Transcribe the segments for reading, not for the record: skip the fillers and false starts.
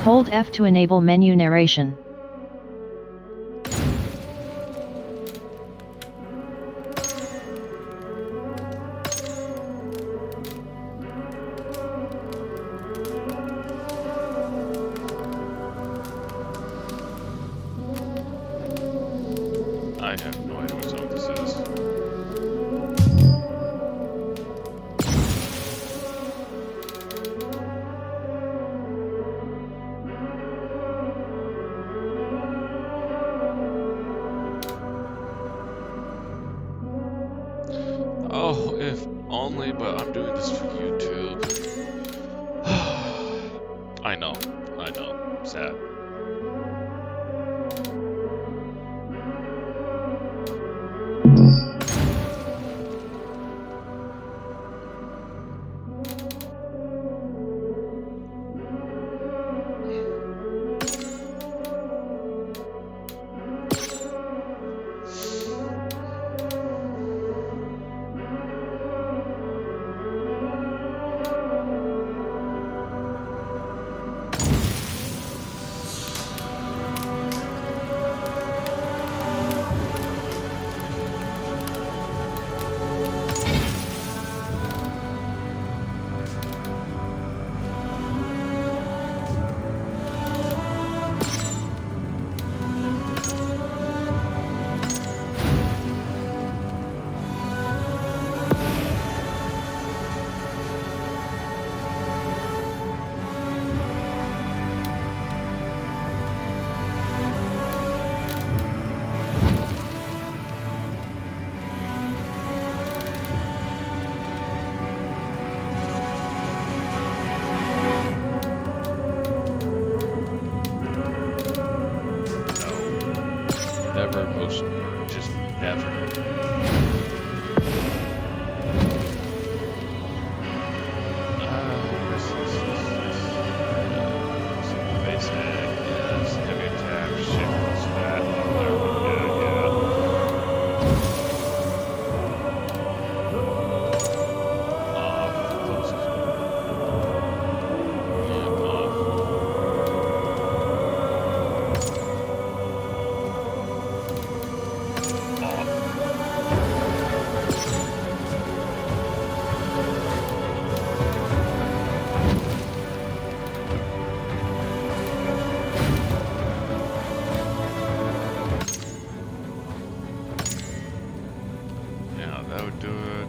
Hold F to enable menu narration. I have no idea what song this is. Oh, if only, but I'm doing this for YouTube. I know. Sad. Never emotion. Just never. Basic, yes. Heavy attack, shit, plus fat. Yeah, that would do it.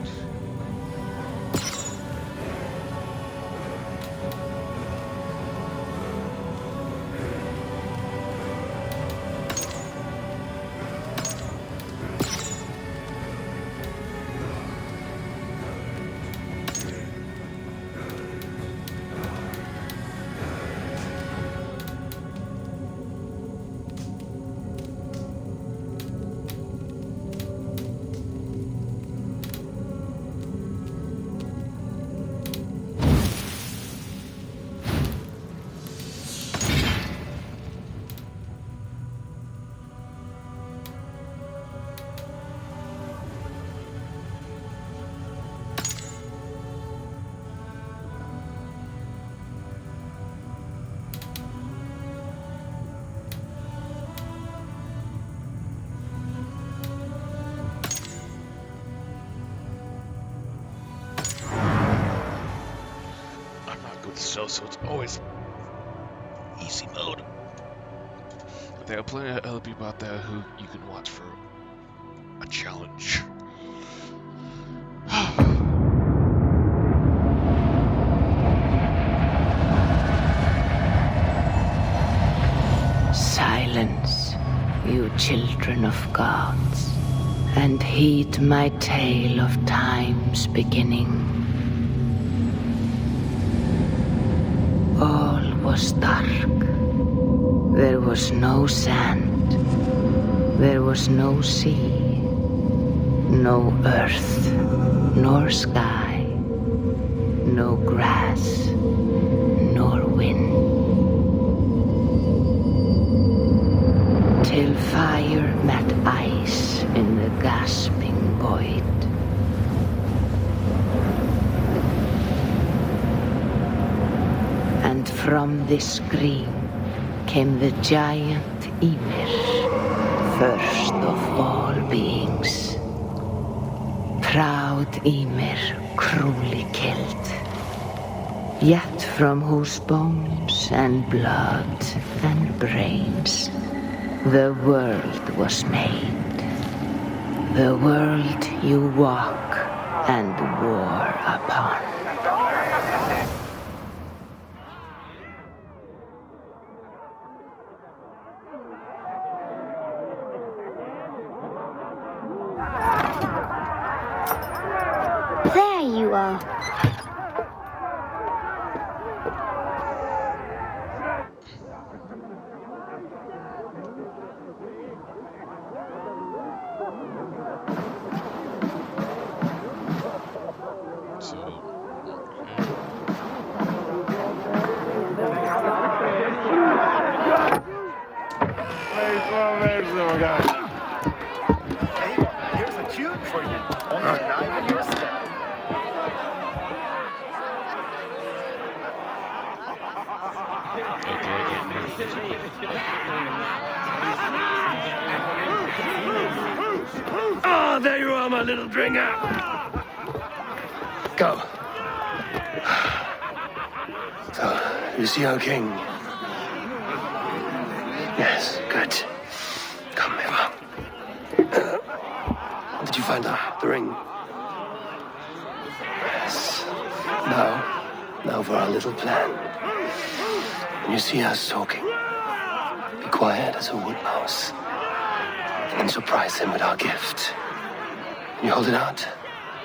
So it's always easy mode. But there are plenty of other people out there who you can watch for a challenge. Silence, you children of gods, and heed my tale of time's beginning. All was dark. There was no sand. There was no sea. No earth, nor sky. No grass, nor wind. Till fire met ice in the gasping void. And from this scream came the giant Ymir, first of all beings. Proud Ymir, cruelly killed, yet from whose bones and blood and brains the world was made. The world you walk and war upon. There you are. Here's a tune for you. Only nine in your step. Ah, there you are, my little dringer. Go. So, you see our king? Yes, good. Come, Eva. Did you find the ring? Yes. Now for our little plan. When you see us talking, be quiet as a wood mouse, and then surprise him with our gift. And you hold it out,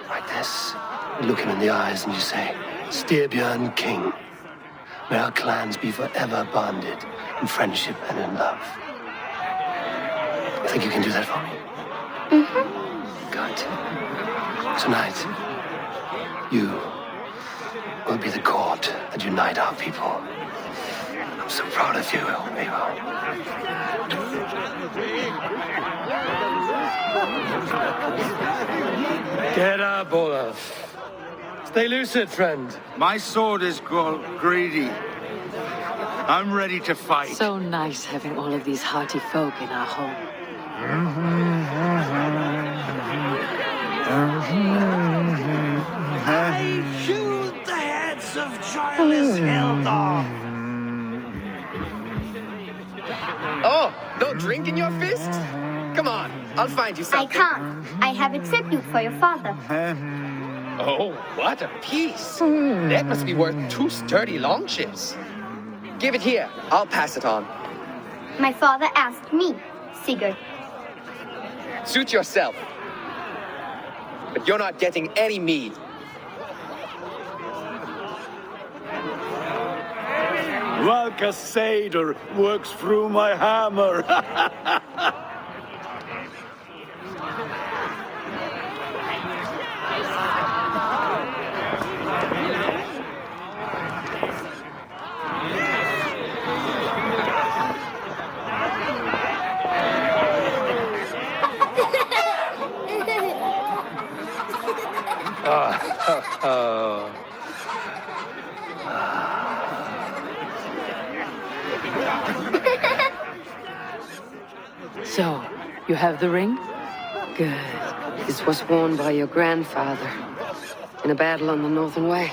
like this. You look him in the eyes and you say, Styrbjörn King, may our clans be forever bonded in friendship and in love. You think you can do that for me? Good. Tonight, you will be the cord that unite our people. I'm so proud of you, Eva. Get up, Olaf. Stay lucid, friend. My sword is called Greedy. I'm ready to fight. So nice having all of these hearty folk in our home. I shoot the heads of joyless Hildor. Oh, no drink in your fist? Come on, I'll find you I something. can't. I have a tribute for your father. Oh, what a piece. That must be worth 2 sturdy long ships. Give it here. I'll pass it on. My father asked me, Sigurd. Suit yourself. But you're not getting any mead. Valka Seder works through my hammer. So, you have the ring? Good. This was worn by your grandfather in a battle on the Northern Way.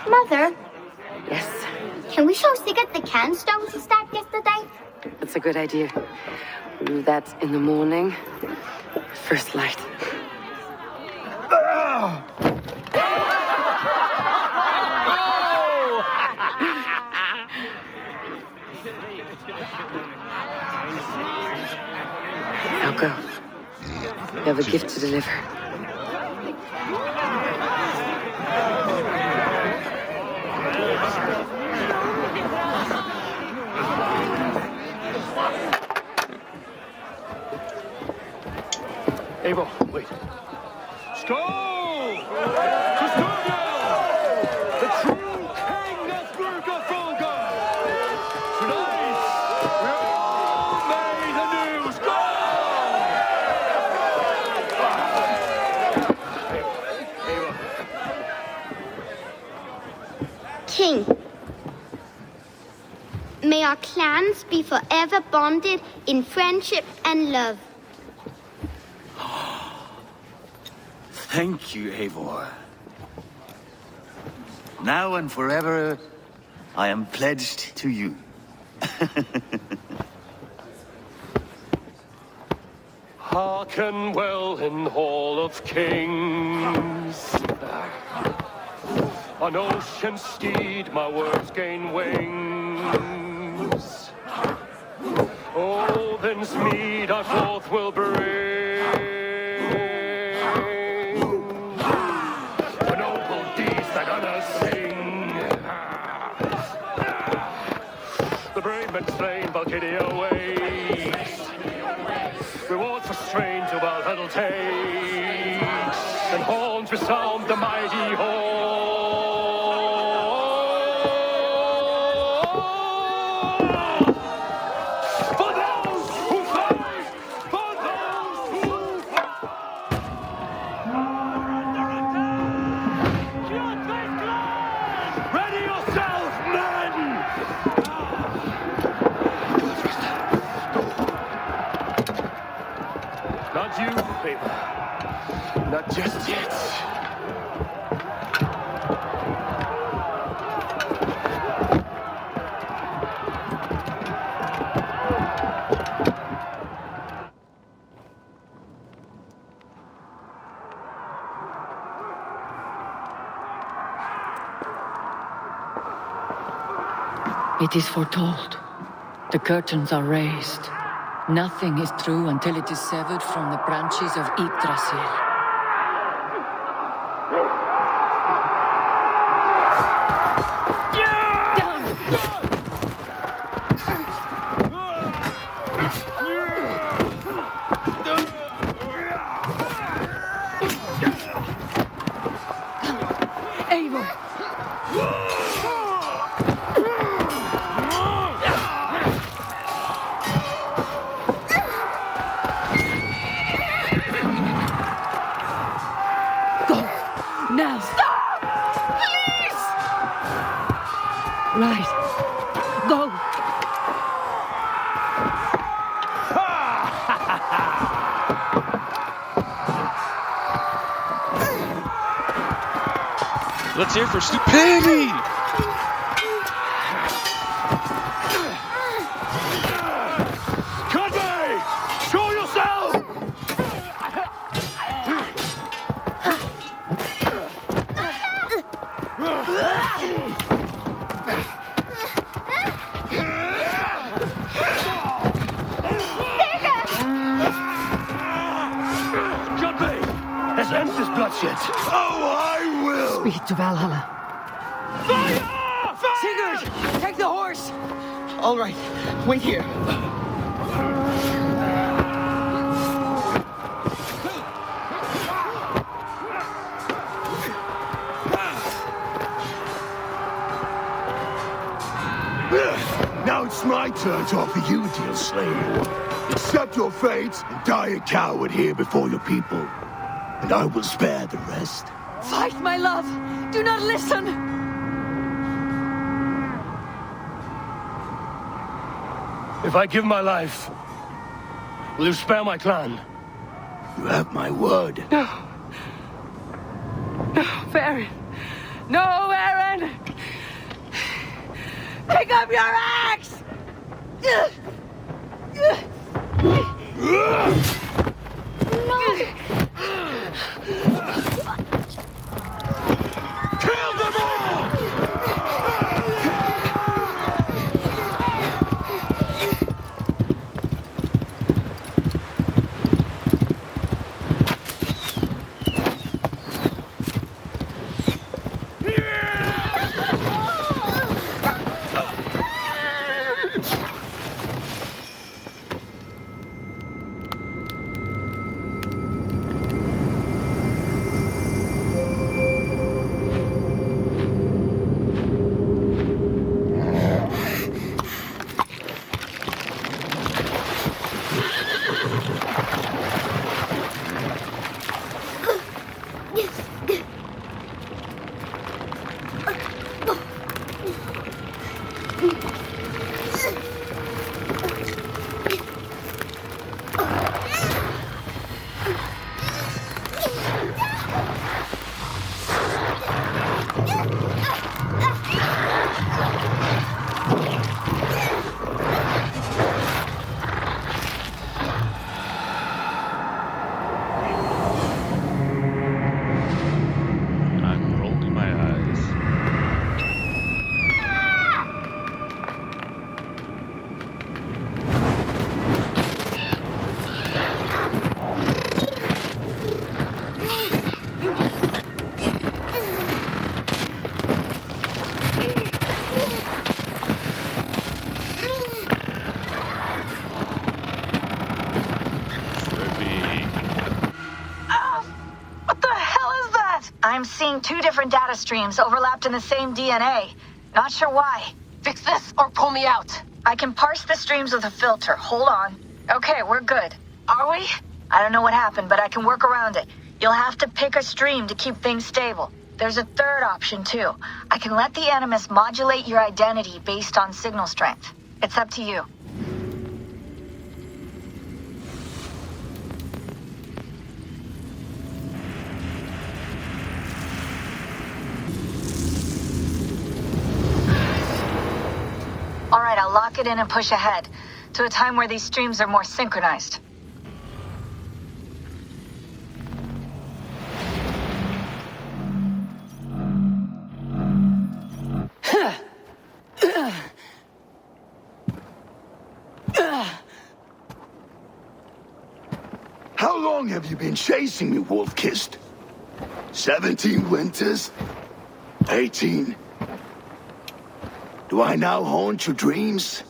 Mother, Yes, can we show Sigurd the canstones he stabbed yesterday? that's a good idea. We'll do that in the morning. First light. Now go. You have a gift to deliver. Abel, wait. Skål! To Styrbjörn, the true king of Burgerfolga! Tonight, we all made anew. King, may our clans be forever bonded in friendship and love. Thank you, Eivor. Now and forever, I am pledged to you. Hearken well in Hall of Kings. On ocean steed my words gain wings. Odin's mead I forth will bring. For noble deeds that others sing. The brave men slain Valkyria waits. Reward for strain to Valhalla takes. And horns resound the mighty horn. For those who fight! For those who fight! Ready yourself, men! Not you, baby. Not just yet. It is foretold. The curtains are raised. Nothing is true until it is severed from the branches of Yggdrasil. Eivor! Now! Stop! Please! Right. Go! Let's hear for stupidity! Conway! Show yourself! Conway! Let's end this bloodshed. Oh, I will! Speed to Valhalla. Fire! Fire! Sigurd! Take the horse! All right, wait here. Now it's my turn to offer you a deal, slave. Accept your fate and die a coward here before your people. And I will spare the rest. Fight, my love! Do not listen! If I give my life, will you spare my clan? You have my word. No. No, Aaron. No, Aaron! Pick up your axe! Kill them all! I'm seeing two different data streams overlapped in the same DNA. Not sure why. Fix this or pull me out. I can parse the streams with a filter. Hold on. Okay, we're good. Are we? I don't know what happened, but I can work around it. You'll have to pick a stream to keep things stable. There's a third option, too. I can let the Animus modulate your identity based on signal strength. It's up to you. All right, I'll lock it in and push ahead to a time where these streams are more synchronized. How long have you been chasing me, Wolf-Kissed? 17 winters? 18? Do I now haunt your dreams?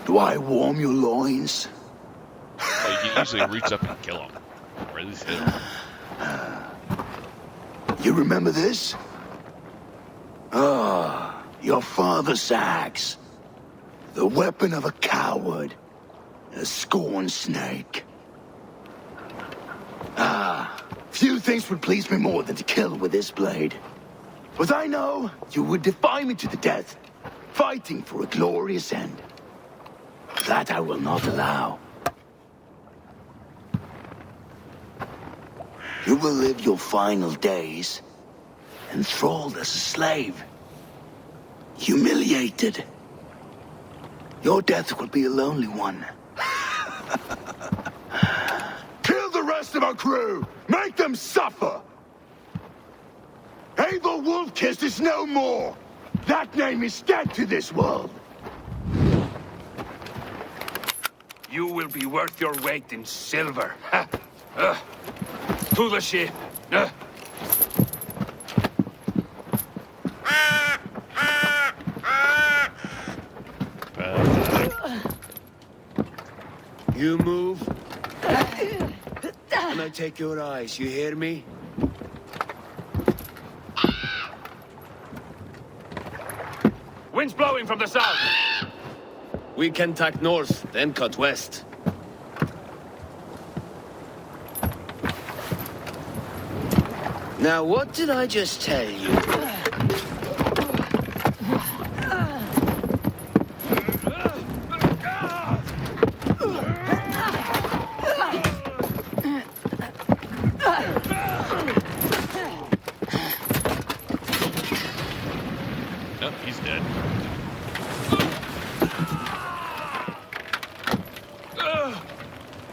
Do I warm your loins? Oh, you can easily reach up and kill him. Or at least hit him. You remember this? Ah, your father's axe. The weapon of a coward. A scorned snake. Ah, few things would please me more than to kill with this blade. But I know you would defy me to the death, fighting for a glorious end. That I will not allow. You will live your final days enthralled as a slave. Humiliated. Your death will be a lonely one. Kill the rest of our crew! Make them suffer! Abel Wolf-Kissed is no more! That name is dead to this world! You will be worth your weight in silver. To the ship. You move, and I take your eyes, you hear me? Wind's blowing from the south. We can tack north, then cut west. Now, what did I just tell you? Nope, he's dead.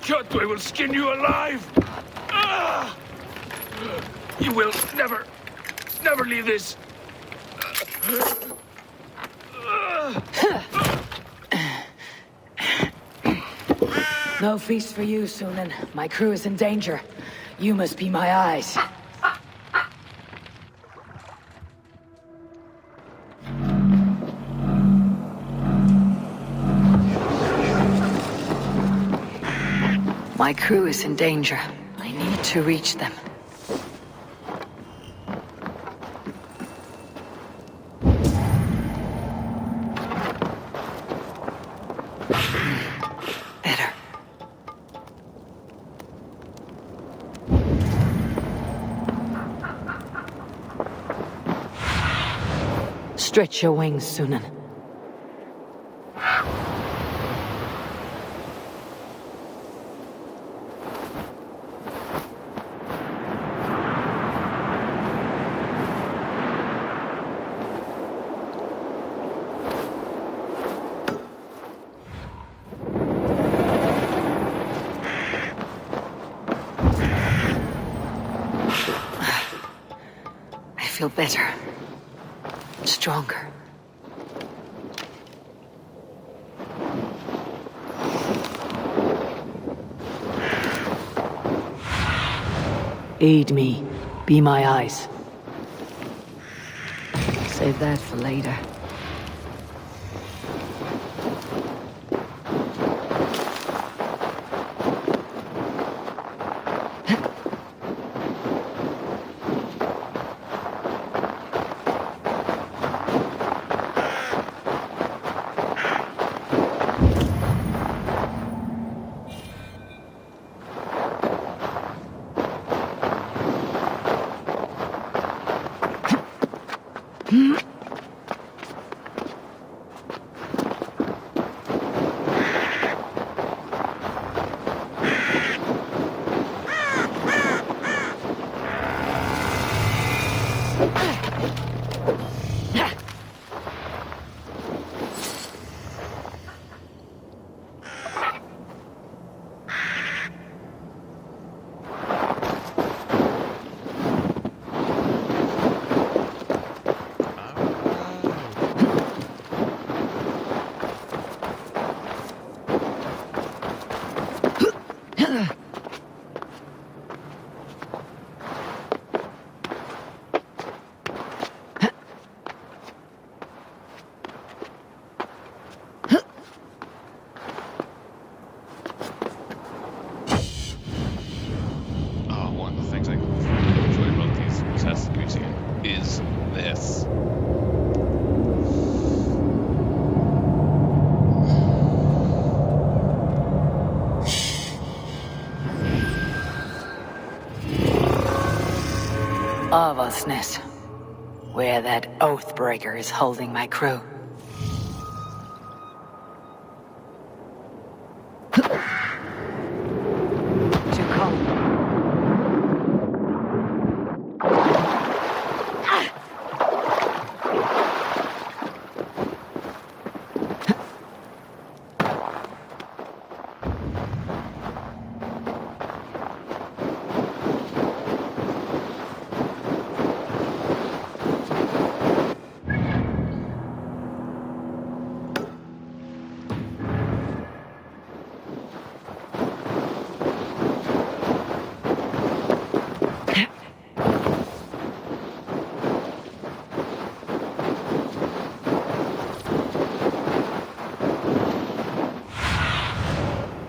Kyoto will skin you alive! You will never leave this. No feast for you, Sunan. My crew is in danger. You must be my eyes. My crew is in danger. I need to reach them. Better. Stretch your wings, Sunan. I feel better. Stronger. Aid me. Be my eyes. Save that for later. One of the things I enjoy about these Assassin's Creed is this. Avosnes, where that Oathbreaker is holding my crew. To come.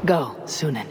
Go, Sunan.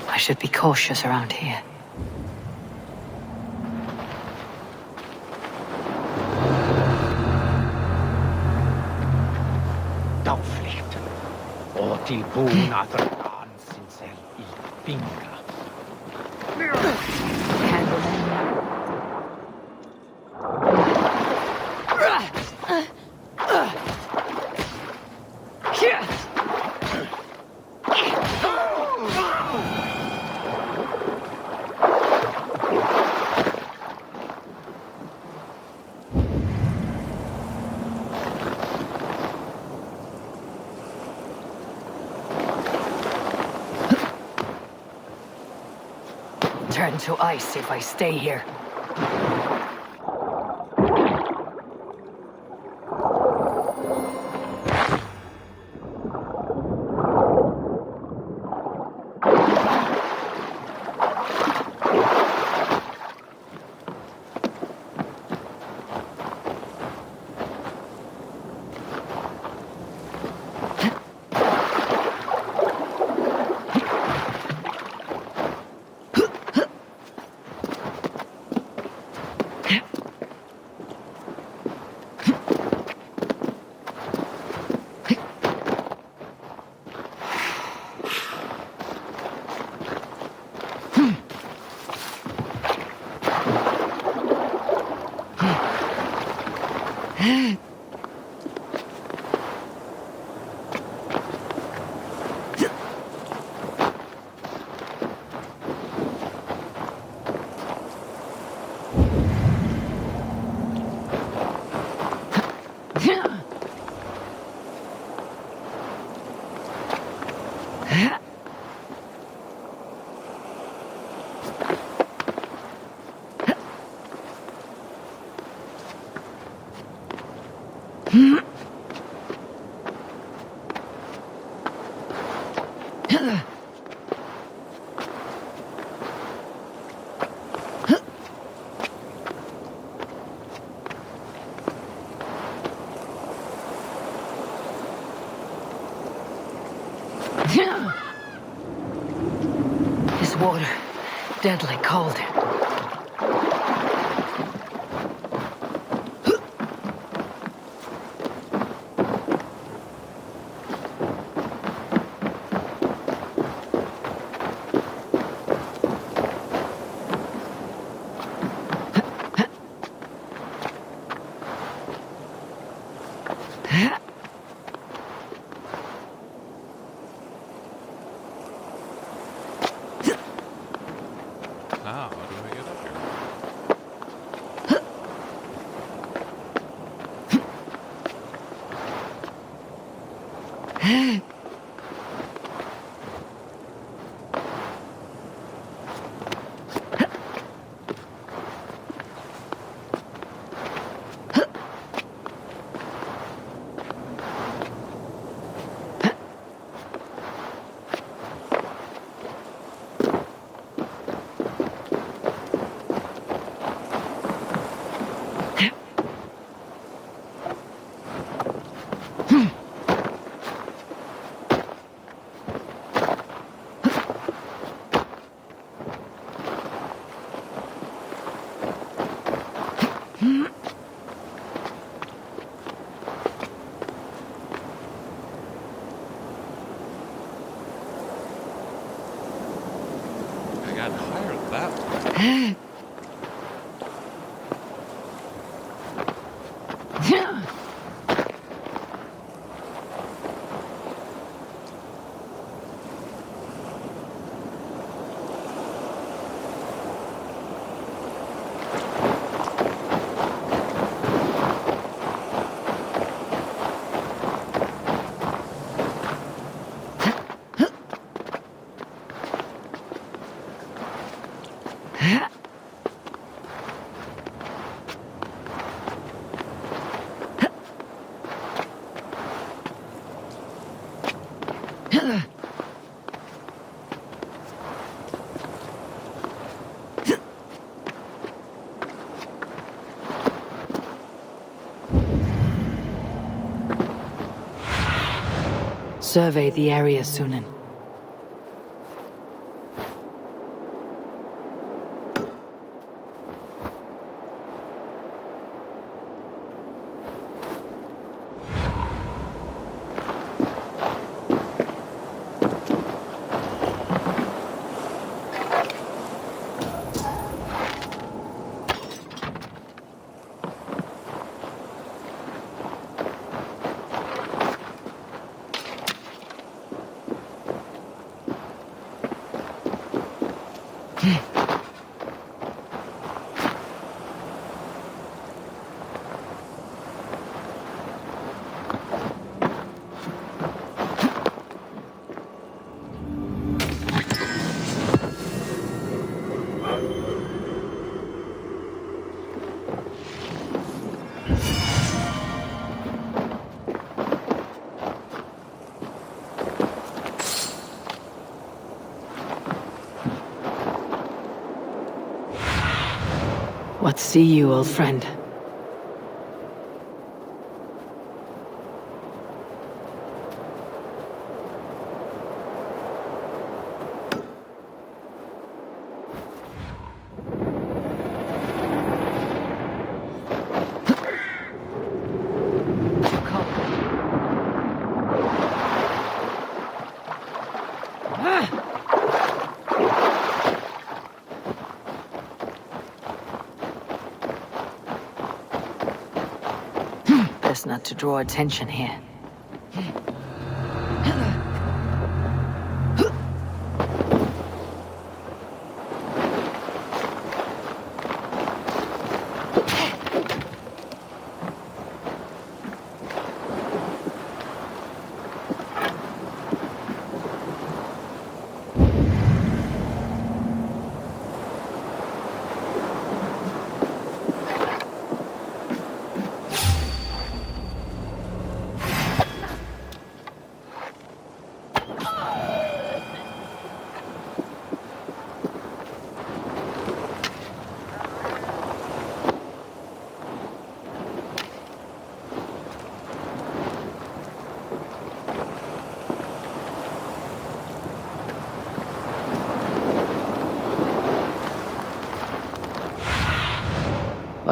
I should be cautious around here. Dauflicht. Otil puunatra kansinsel I pinga. Turn to ice if I stay here. This water, deadly cold. How do I get up here? I got higher that way. Survey the area, Sunan. What see you, old friend? Best not to draw attention here.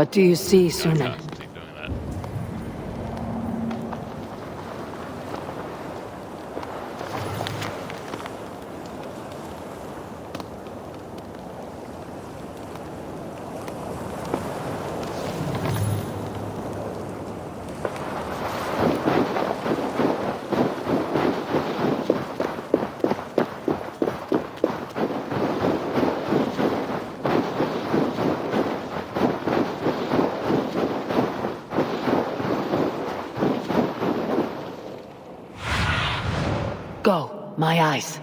What do you see, Sunan? Keep doing that. Go, my eyes.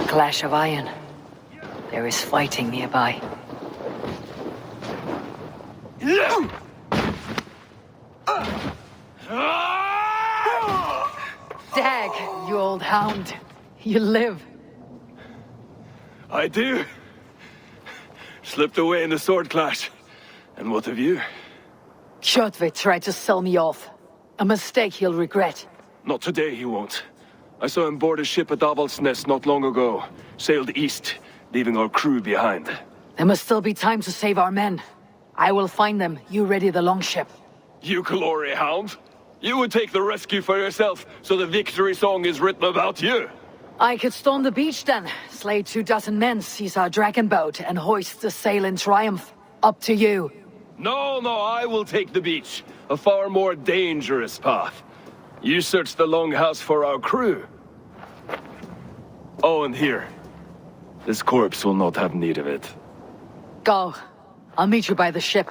Clash of iron. There is fighting nearby. Dag, you old hound. You live. I do. Slipped away in the sword clash. And what of you? Kjotve tried to sell me off. A mistake he'll regret. Not today, he won't. I saw him board a ship at Avaldsnes not long ago. Sailed east, leaving our crew behind. There must still be time to save our men. I will find them. You ready the longship. You glory hound? You would take the rescue for yourself, so the victory song is written about you. I could storm the beach then, slay 24 men, seize our dragon boat, and hoist the sail in triumph. Up to you. No, I will take the beach. A far more dangerous path. You search the longhouse for our crew. Oh, and here. This corpse will not have need of it. Go. I'll meet you by the ship.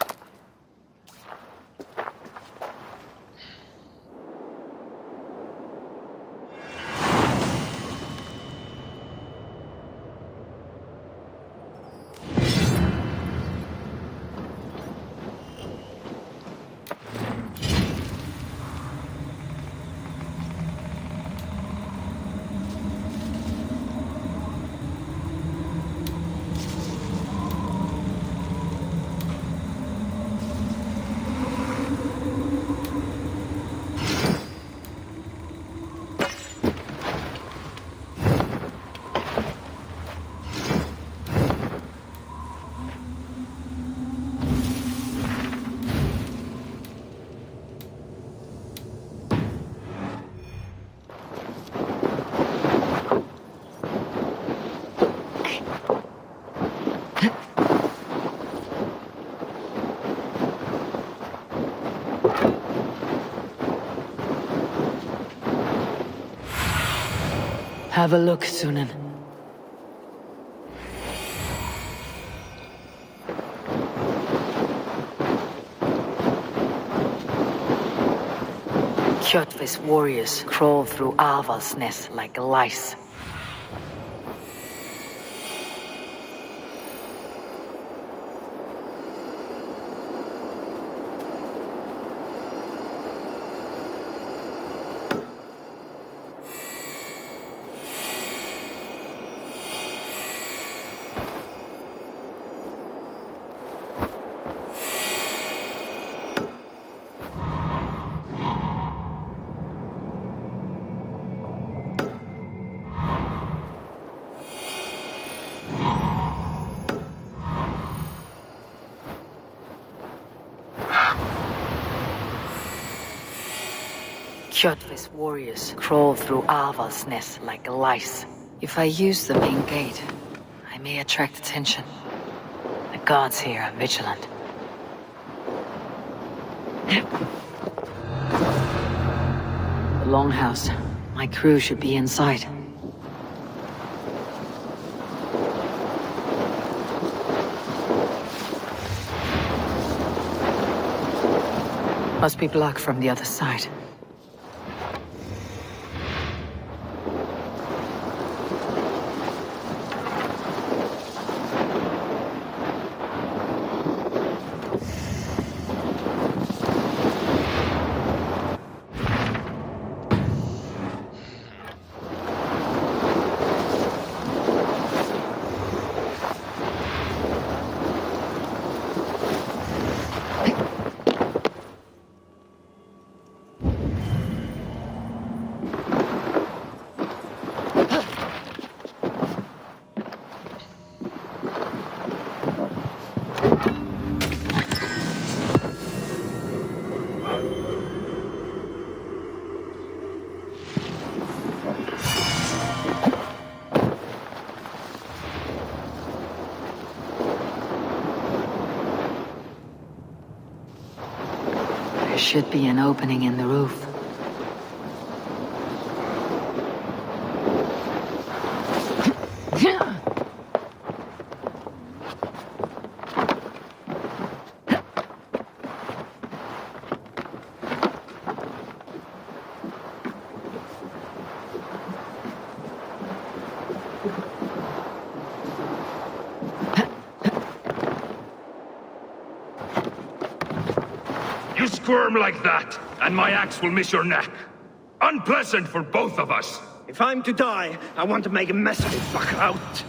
Have a look, Sunan. Kjotve's warriors crawl through Avaldsnes like lice. Kjotve's warriors crawl through Avaldsnes like lice. If I use the main gate, I may attract attention. The guards here are vigilant. The longhouse. My crew should be inside. Must be blocked from the other side. There should be an opening in the roof. You squirm like that, and my axe will miss your neck. Unpleasant for both of us. If I'm to die, I want to make a mess of it back out.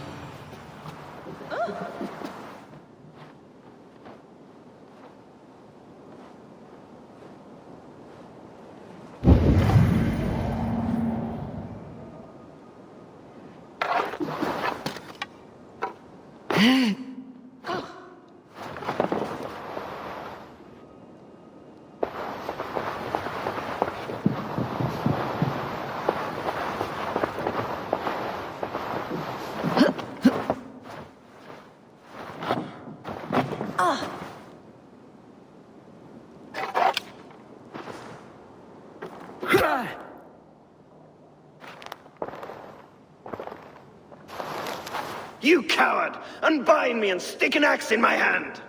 You coward! Unbind me and stick an axe in my hand!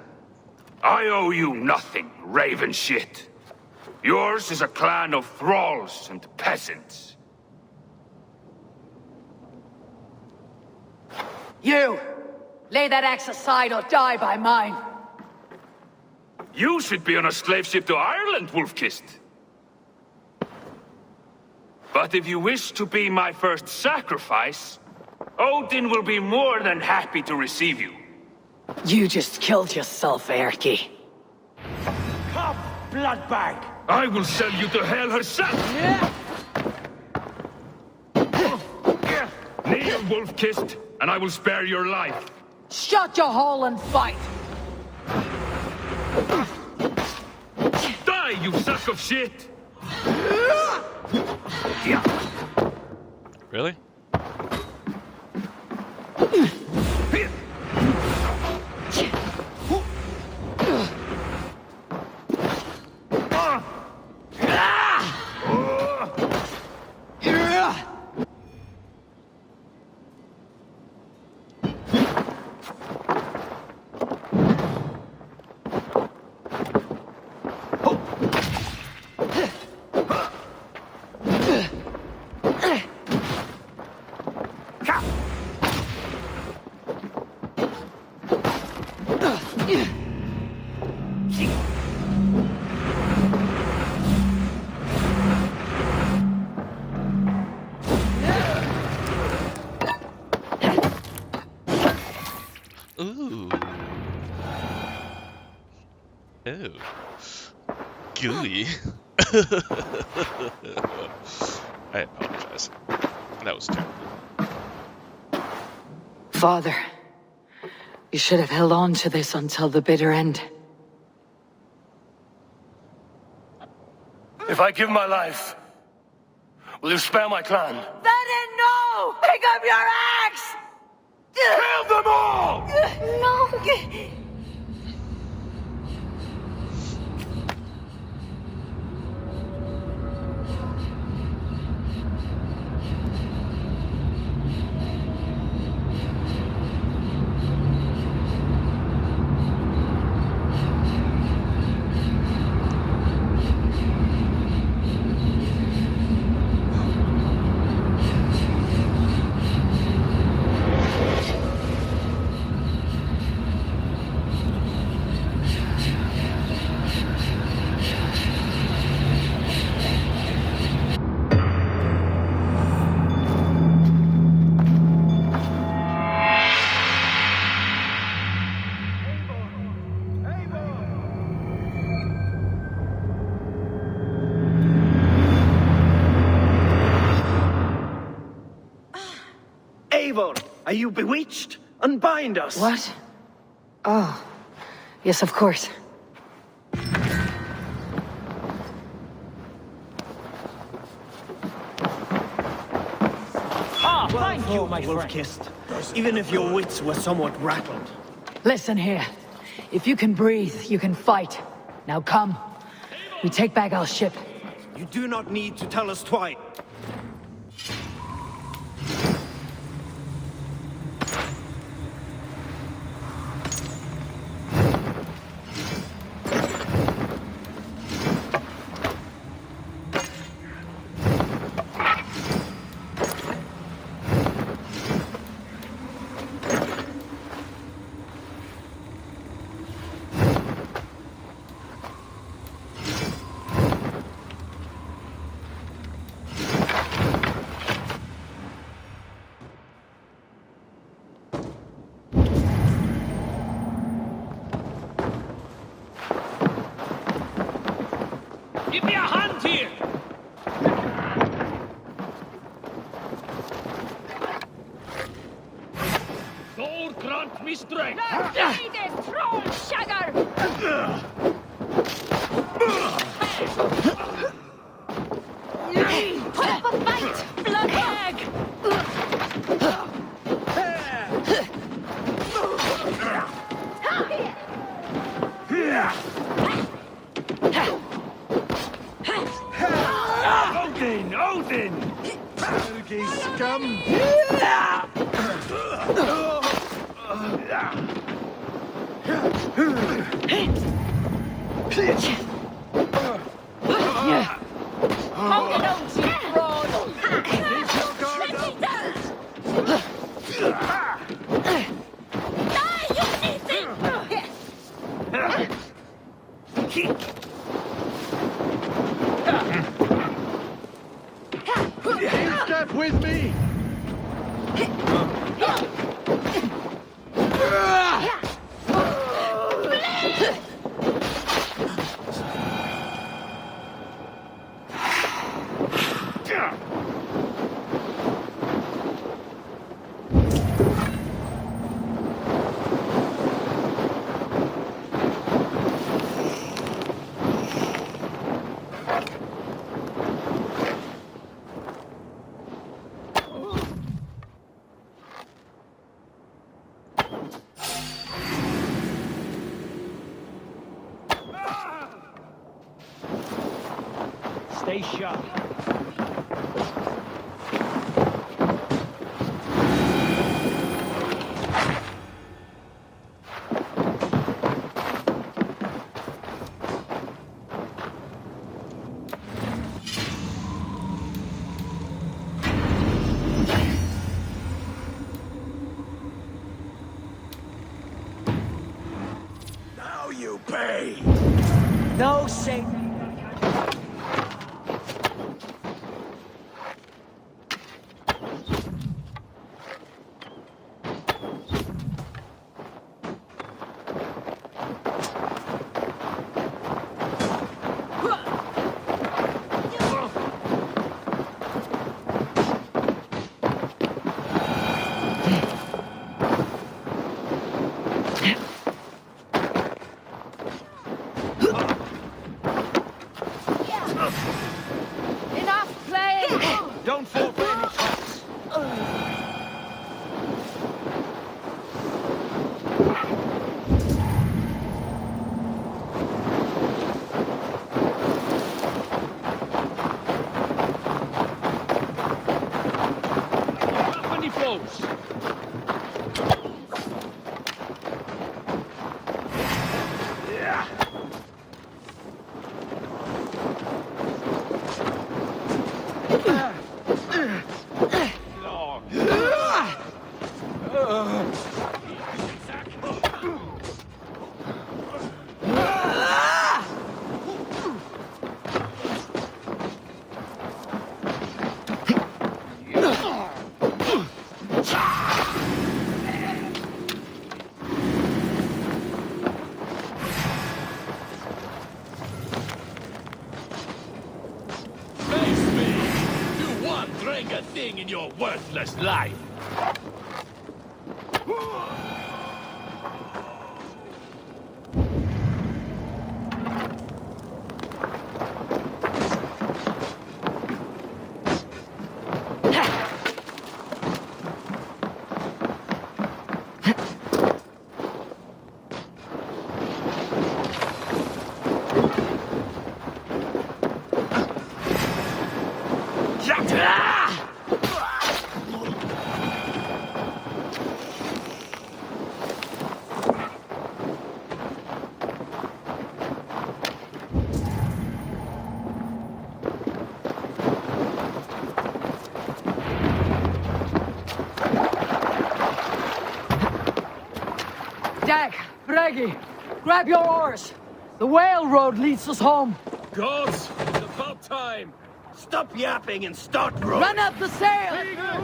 I owe you nothing, raven shit. Yours is a clan of thralls and peasants. You! Lay that axe aside or die by mine. You should be on a slave ship to Ireland, Wolf-Kissed. But if you wish to be my first sacrifice, Odin will be more than happy to receive you. You just killed yourself, Erky. Cop, bloodbag! I will sell you to hell herself! Kneel, Wolf-Kissed, and I will spare your life. Shut your hole and fight! Die, you sack of shit! Really? Ooh. Ew. Gooey. I apologize. That was terrible. Father, you should have held on to this until the bitter end. If I give my life, will you spare my clan? Then no! Pick up your axe! Kill them all! No! Eivor, are you bewitched? Unbind us! What? Oh. Yes, of course. Thank you, my Wolf-Kissed. Even if your wits were somewhat rattled. Listen here. If you can breathe, you can fight. Now come. We take back our ship. You do not need to tell us twice. Give me a hand here! Lord grant me strength! Odin! Odin! Helgi scum! Step with me! Stay sharp. Now you pay! No, Satan. Enough playing! Don't fall for any traps. Up any foes! Face me! You won't drink a thing in your worthless life! Dag, Bragi, grab your oars. The whale road leads us home. Gods, it's about time. Stop yapping and start rowing. Run up the sail!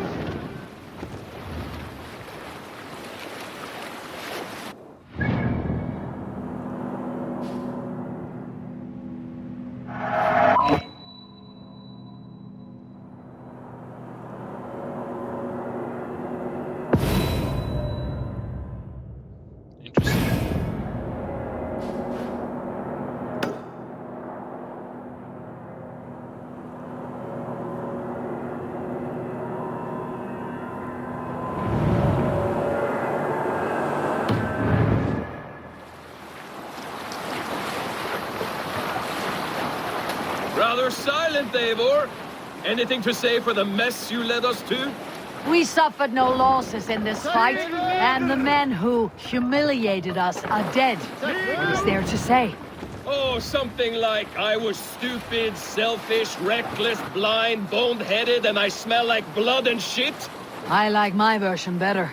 Rather silent, Eivor. Anything to say for the mess you led us to? We suffered no losses in this fight, and the men who humiliated us are dead. What is there to say? Oh, something like, I was stupid, selfish, reckless, blind, bone-headed, and I smell like blood and shit? I like my version better.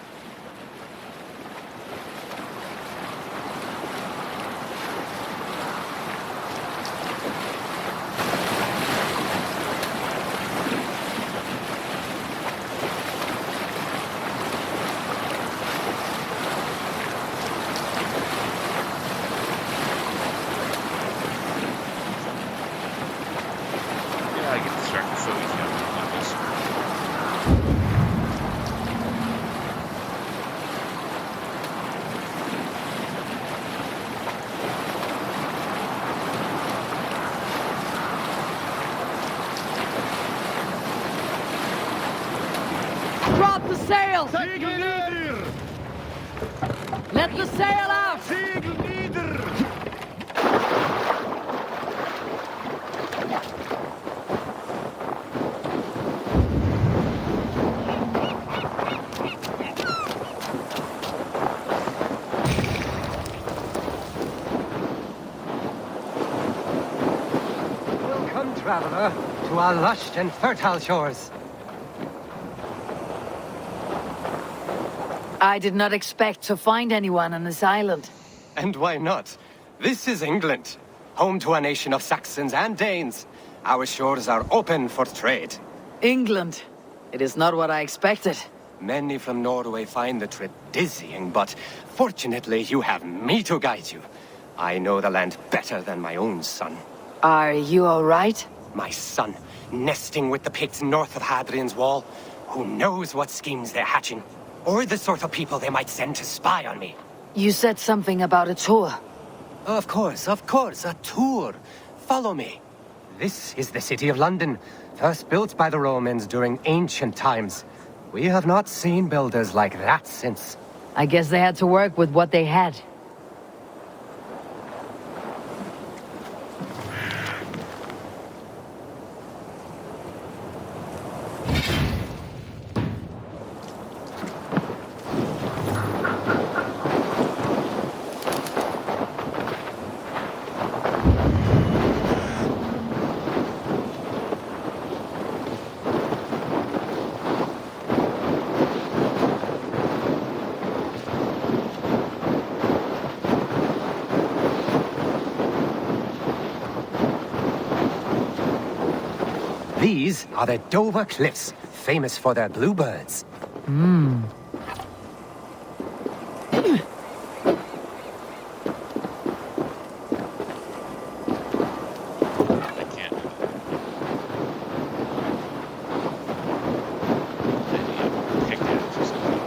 I get distracted so easy on this. Drop the sail! Let the sail out! Welcome, traveler, to our lush and fertile shores. I did not expect to find anyone on this island. And why not? This is England, home to a nation of Saxons and Danes. Our shores are open for trade. England. It is not what I expected. Many from Norway find the trip dizzying, but fortunately you have me to guide you. I know the land better than my own son. Are you all right? My son, nesting with the Picts north of Hadrian's Wall. Who knows what schemes they're hatching? Or the sort of people they might send to spy on me. You said something about a tour. Of course, a tour. Follow me. This is the city of London, first built by the Romans during ancient times. We have not seen builders like that since. I guess they had to work with what they had. These are the Dover Cliffs, famous for their bluebirds. I can't. Any pickaxe or something.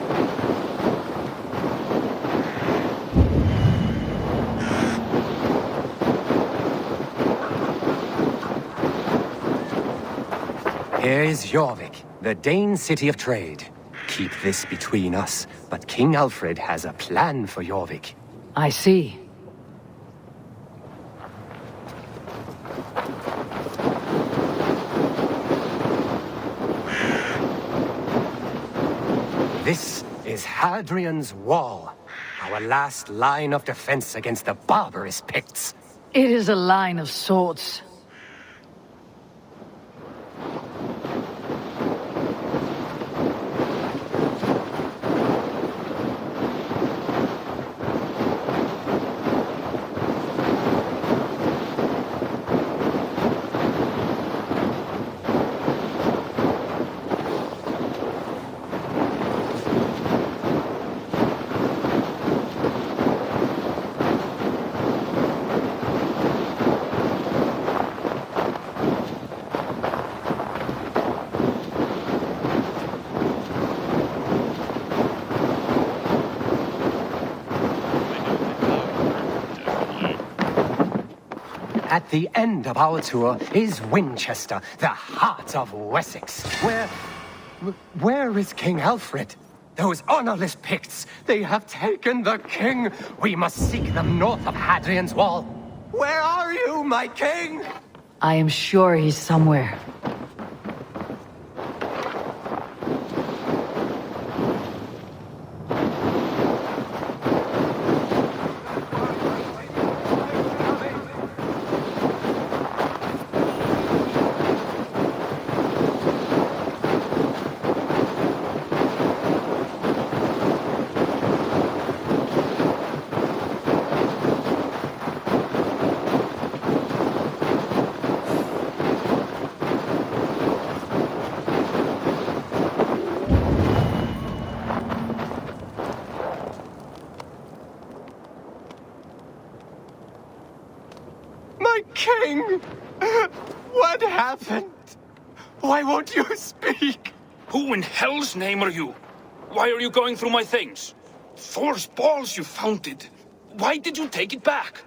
Here is Jorvik, the Dane city of trade. Keep this between us, but King Alfred has a plan for Jorvik. I see. This is Hadrian's Wall, our last line of defense against the barbarous Picts. It is a line of swords. At the end of our tour is Winchester, the heart of Wessex. Where is King Alfred? Those honorless Picts, they have taken the king. We must seek them north of Hadrian's Wall. Where are you, my king? I am sure he's somewhere. My king! What happened? Why won't you speak? Who in hell's name are you? Why are you going through my things? Thor's balls, you found it. Why did you take it back?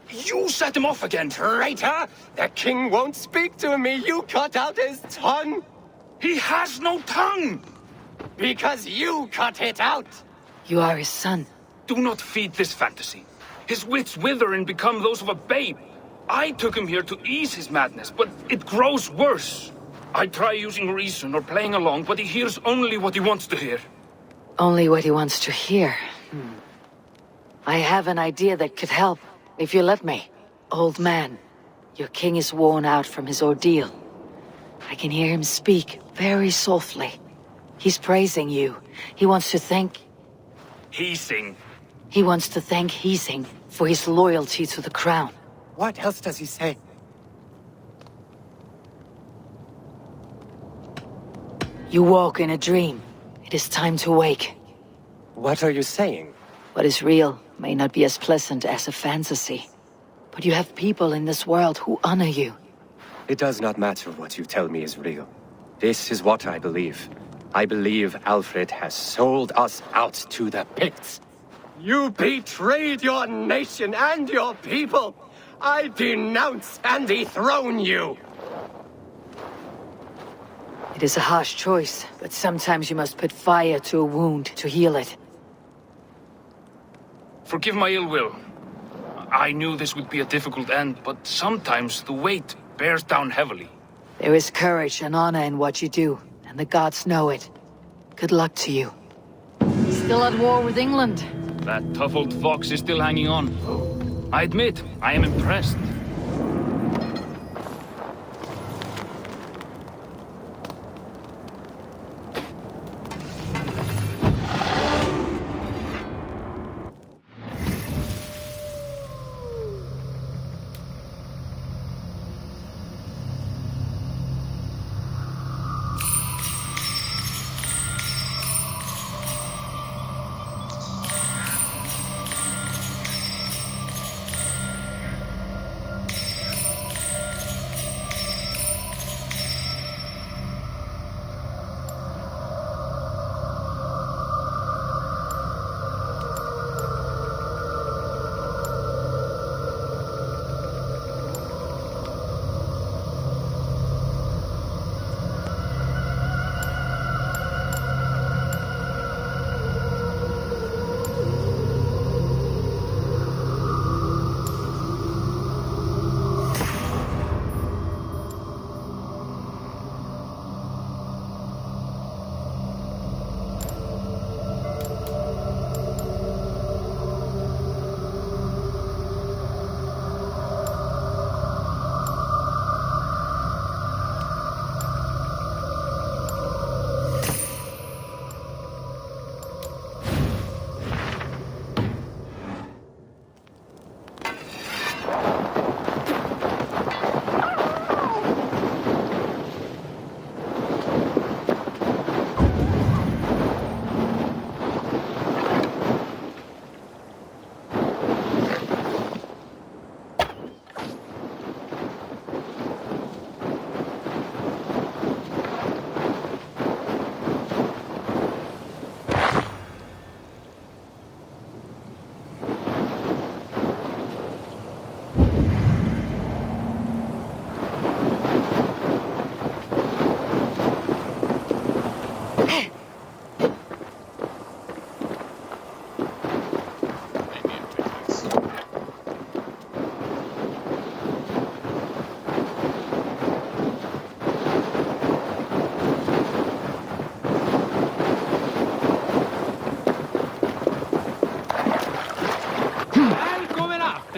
You set him off again. Traitor! The king won't speak to me. You cut out his tongue. He has no tongue! Because you cut it out. You are his son. Do not feed this fantasy. His wits wither and become those of a babe. I took him here to ease his madness, but it grows worse. I try using reason or playing along, but he hears only what he wants to hear. Only what he wants to hear. I have an idea that could help, if you let me. Old man, your king is worn out from his ordeal. I can hear him speak very softly. He's praising you. He wants to thank... Heasing. He wants to thank Heasing for his loyalty to the crown. What else does he say? You walk in a dream. It is time to wake. What are you saying? What is real may not be as pleasant as a fantasy. But you have people in this world who honor you. It does not matter what you tell me is real. This is what I believe. I believe Alfred has sold us out to the Picts. You betrayed your nation and your people! I denounce and dethrone you! It is a harsh choice, but sometimes you must put fire to a wound to heal it. Forgive my ill will. I knew this would be a difficult end, but sometimes the weight bears down heavily. There is courage and honor in what you do, and the gods know it. Good luck to you. Still at war with England? That tough old fox is still hanging on. I admit, I am impressed.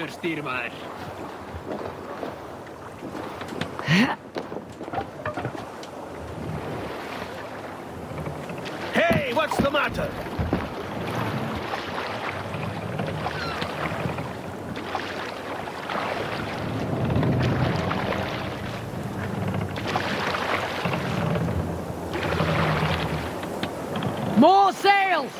matter, Styrmar? Hey, what's the matter? More sails!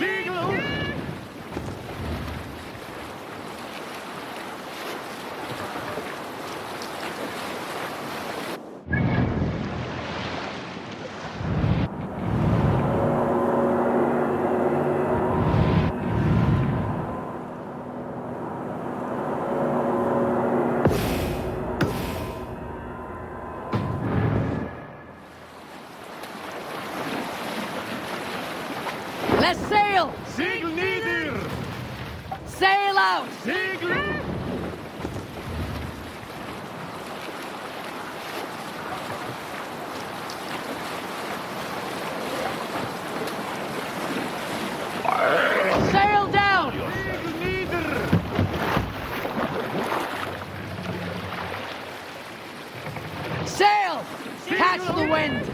Let's sail! Segel nieder! Sail out! Segel! Sail down! Segel nieder! Sail! Catch the wind!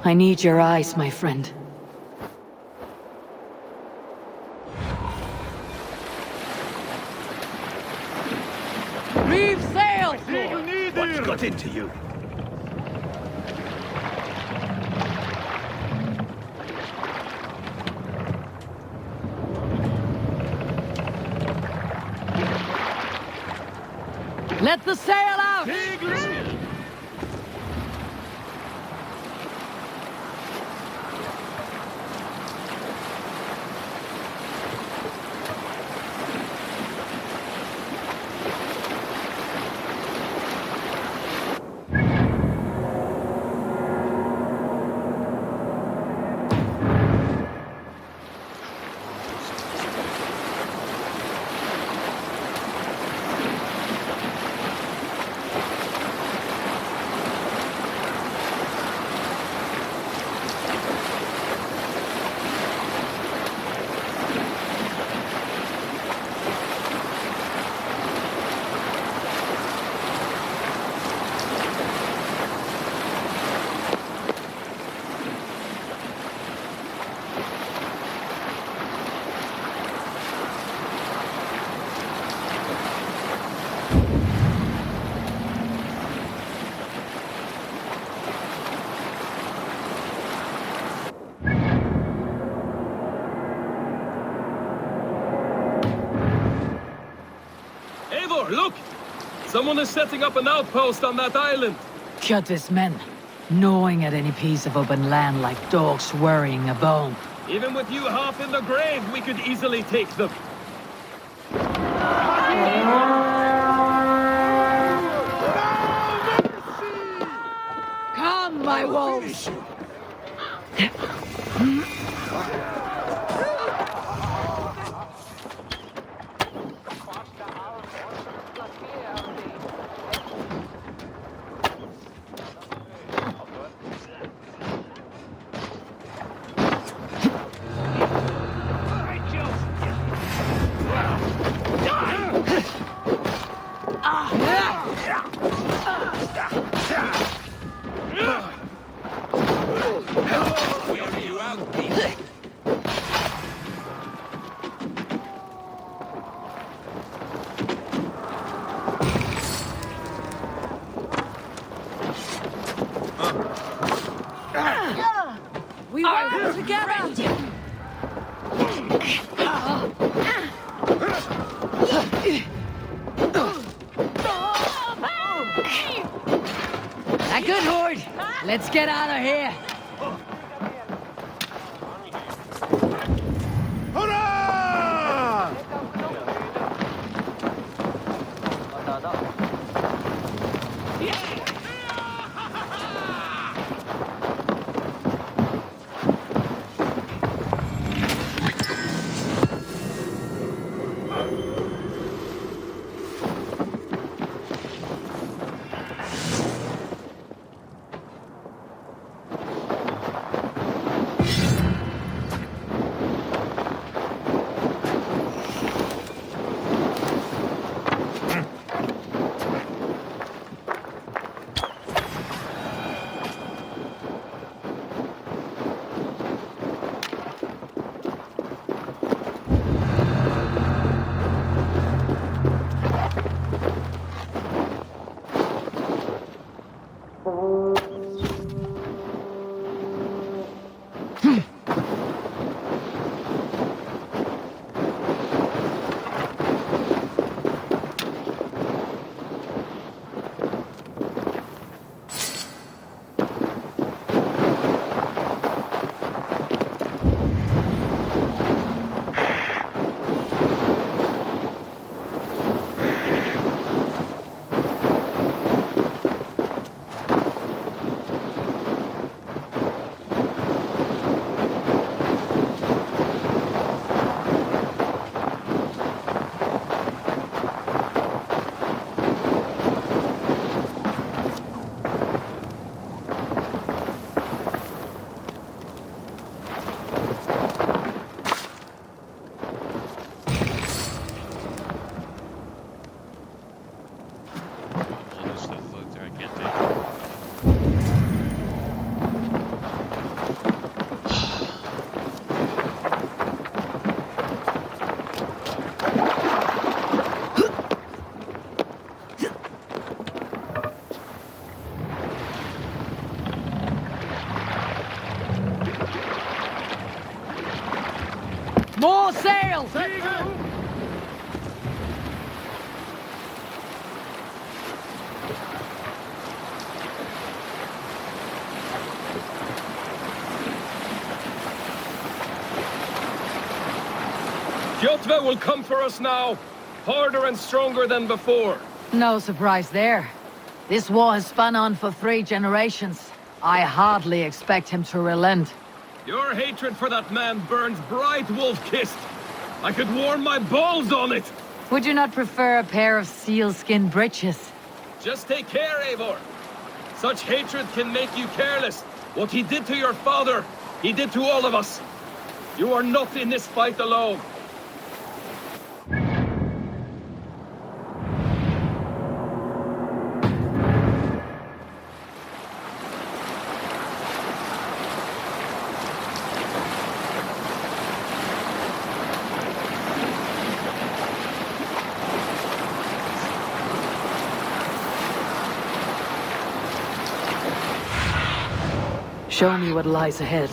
I need your eyes, my friend. Reef sail! What's got into you? Let the sail out! Look! Someone is setting up an outpost on that island. Kjotve's men, gnawing at any piece of open land like dogs worrying a bone. Even with you half in the grave, we could easily take them. Come, my wolves! We work together! That good, Horde! Let's get out of here! More sail! Kjotve will come for us now, harder and stronger than before. No surprise there. This war has spun on for 3 generations. I hardly expect him to relent. Your hatred for that man burns bright, wolf-kissed. I could warm my balls on it. Would you not prefer a pair of sealskin breeches? Just take care, Eivor. Such hatred can make you careless. What he did to your father, he did to all of us. You are not in this fight alone. Show me what lies ahead.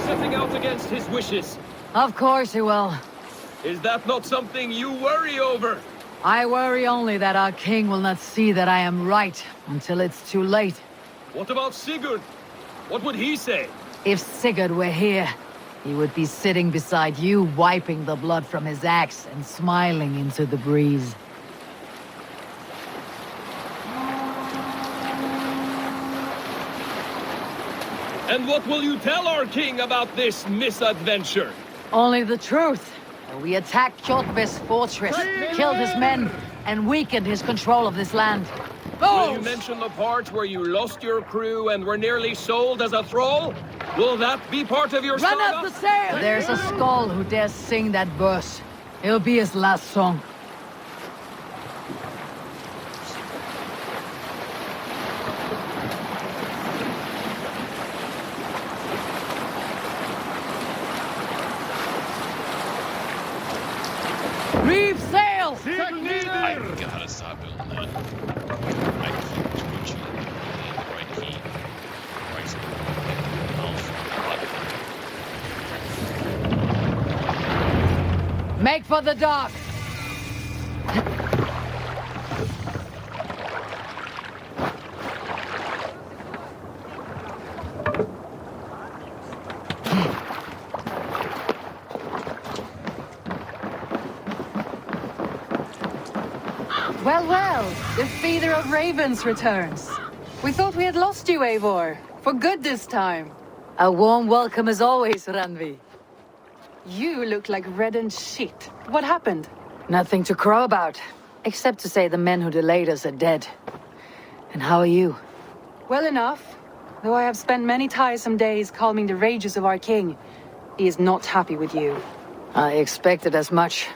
Setting out against his wishes. Of course he will. Is that not something you worry over? I worry only that our king will not see that I am right until it's too late. What about Sigurd? What would he say? If Sigurd were here, he would be sitting beside you, wiping the blood from his axe and smiling into the breeze. And what will you tell our king about this misadventure? Only the truth. We attacked Kjotve's fortress, killed his men, and weakened his control of this land. Will you mention the part where you lost your crew and were nearly sold as a thrall? Will that be part of your Run saga? up the sail! There's a skull who dares sing that verse. It'll be his last song. Reef sail! I gotta stop doing that. I keep twitching in the right key. Right button. Make for the dock! Well, the feeder of ravens returns. We thought we had lost you, Eivor. For good this time. A warm welcome as always, Ranvi. You look like reddened shit. What happened? Nothing to crow about, except to say the men who delayed us are dead. And how are you? Well enough. Though I have spent many tiresome days calming the rages of our king. He is not happy with you. I expected as much.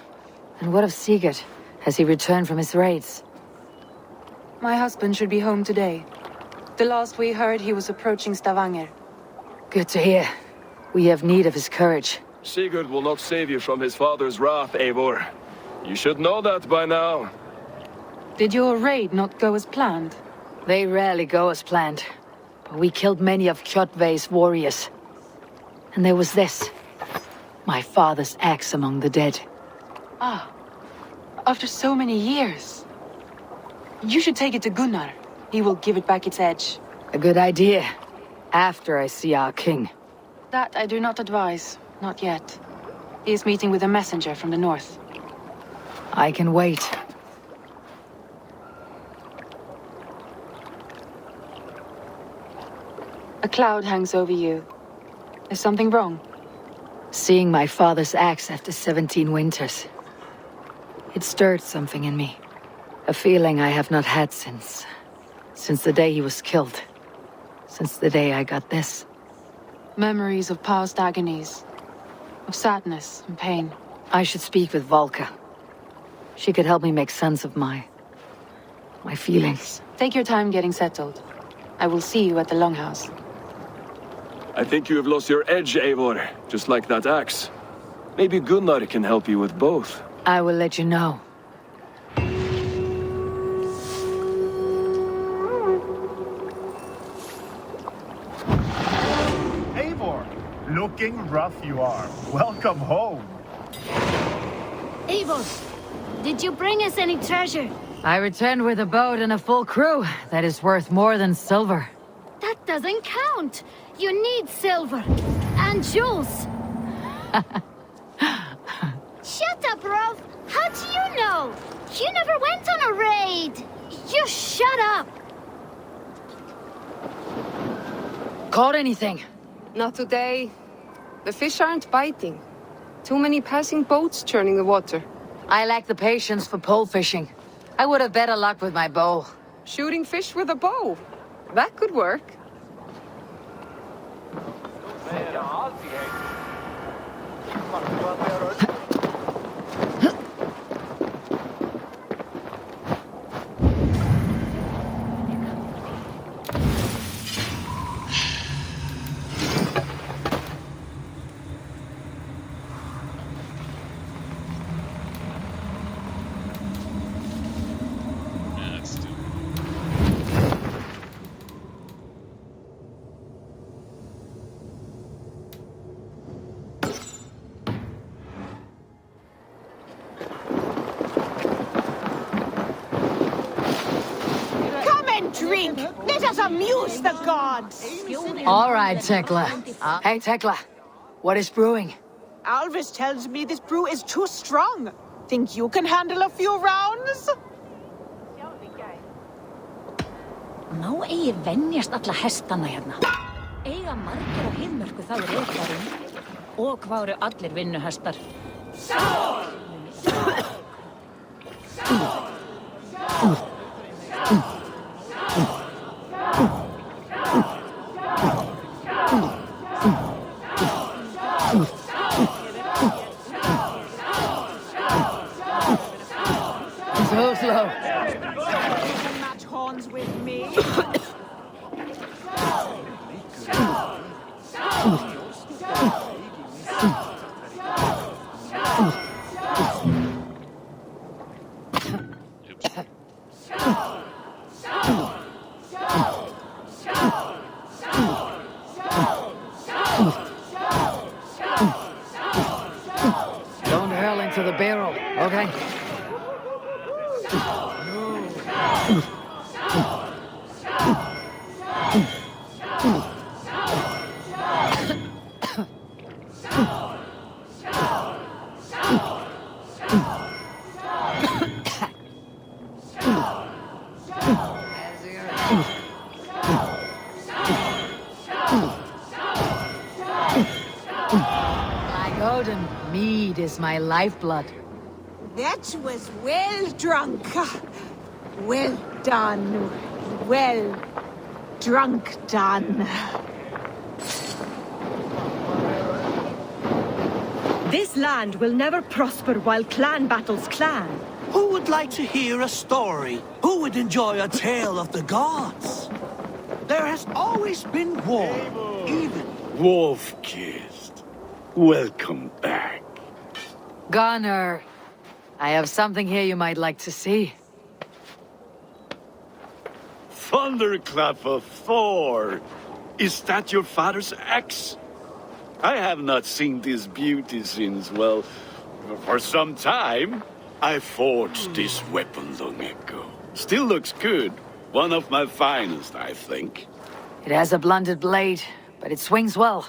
And what of Sigurd? Has he returned from his raids? My husband should be home today. The last we heard, he was approaching Stavanger. Good to hear. We have need of his courage. Sigurd will not save you from his father's wrath, Eivor. You should know that by now. Did your raid not go as planned? They rarely go as planned. But we killed many of Kjotve's warriors. And there was this. My father's axe among the dead. Ah. After so many years. You should take it to Gunnar. He will give it back its edge. A good idea. After I see our king. That I do not advise. Not yet. He is meeting with a messenger from the north. I can wait. A cloud hangs over you. Is something wrong? Seeing my father's axe after 17 winters. It stirred something in me. A feeling I have not had since the day he was killed. Since the day I got this. Memories of past agonies. Of sadness and pain. I should speak with Volka. She could help me make sense of my feelings. Take your time getting settled. I will see you at the Longhouse. I think you have lost your edge, Eivor, just like that axe. Maybe Gunnar can help you with both. I will let you know. Eivor, looking rough you are. Welcome home. Eivor, did you bring us any treasure? I returned with a boat and a full crew. That is worth more than silver. That doesn't count. You need silver. And jewels. Shut up, Rolf. How do you know? You never went on a raid. You shut up. Caught anything? Not today. The fish aren't biting. Too many passing boats churning the water. I lack the patience for pole fishing. I would have better luck with my bow. Shooting fish with a bow. That could work. Drink! Let us amuse the gods! All right, Tekla. Hey, Tekla. What is brewing? Alvis tells me this brew is too strong. Think you can handle a few rounds? Má eigi venjast alla hestana hérna. Eiga margir á heiðmörku þá rekarum. Og hvað eru allir vinnuhestar? So slow. Match horns with me. Don't hurl into the barrel, okay? Like Odin, mead is my lifeblood. That was well drunk. Well done. Well drunk done. This land will never prosper while clan battles clan. Who would like to hear a story? Who would enjoy a tale of the gods? There has always been war, even... Wolf-kissed. Welcome back. Gunnar, I have something here you might like to see. Thunderclap of Thor! Is that your father's axe? I have not seen this beauty since, well, for some time. I forged this weapon long ago. Still looks good. One of my finest, I think. It has a blunted blade, but it swings well.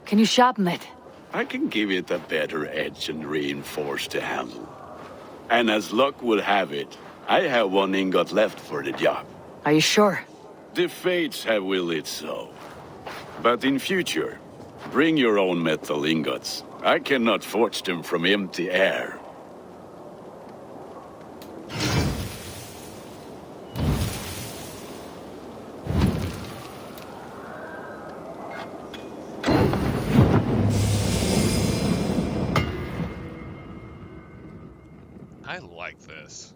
Can you sharpen it? I can give it a better edge and reinforce the handle. And as luck will have it, I have one ingot left for the job. Are you sure? The fates have willed it so. But in future, bring your own metal ingots. I cannot forge them from empty air. I like this.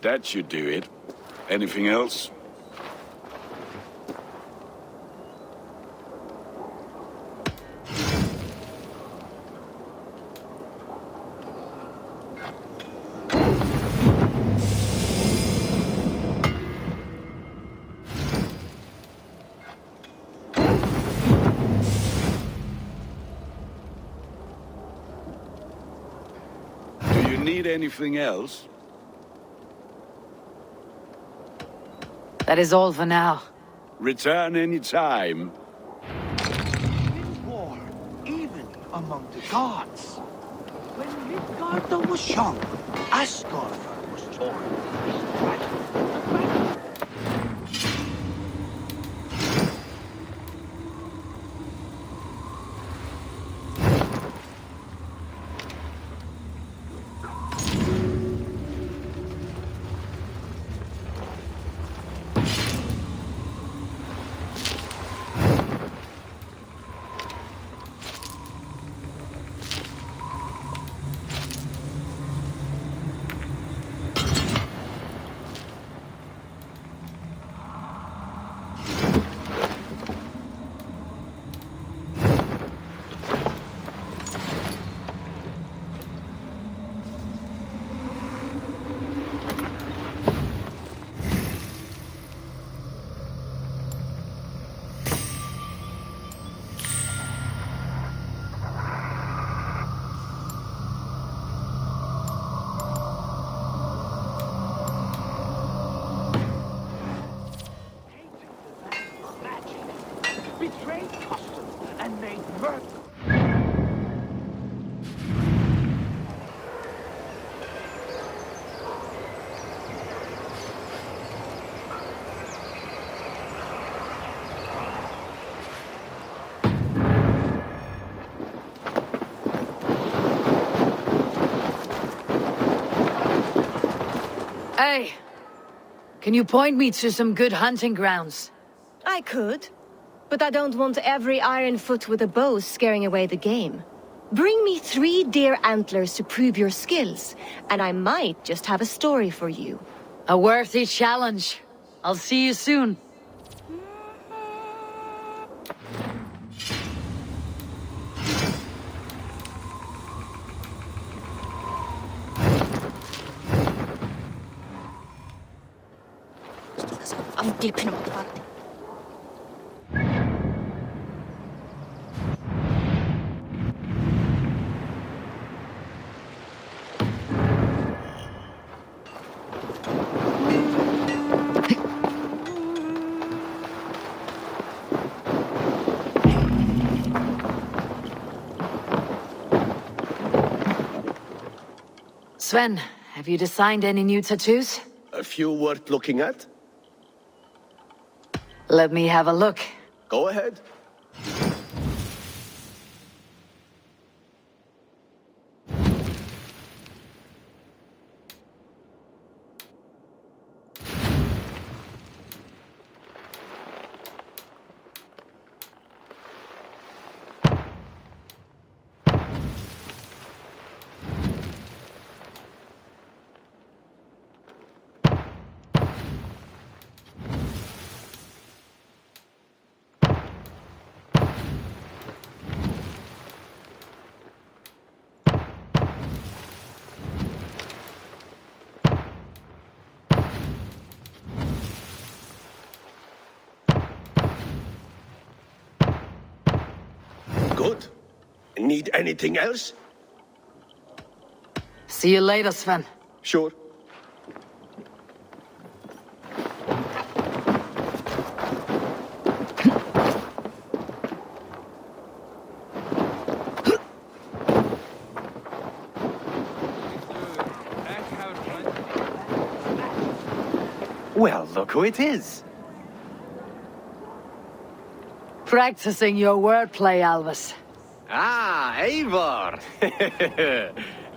That should do it. Anything else? Do you need anything else? That is all for now. Return any time. War, even among the gods. When Midgard was young, Asgard was torn. Betrayed custom and made murder. Hey! Can you point me to some good hunting grounds? I could, but I don't want every iron foot with a bow scaring away the game. Bring me 3 deer antlers to prove your skills, and I might just have a story for you. A worthy challenge. I'll see you soon. Sven, have you designed any new tattoos? A few worth looking at? Let me have a look. Go ahead. Good. Need anything else? See you later, Sven. Sure. Well, look who it is. Practicing your wordplay, Alvis. Ah, Eivor!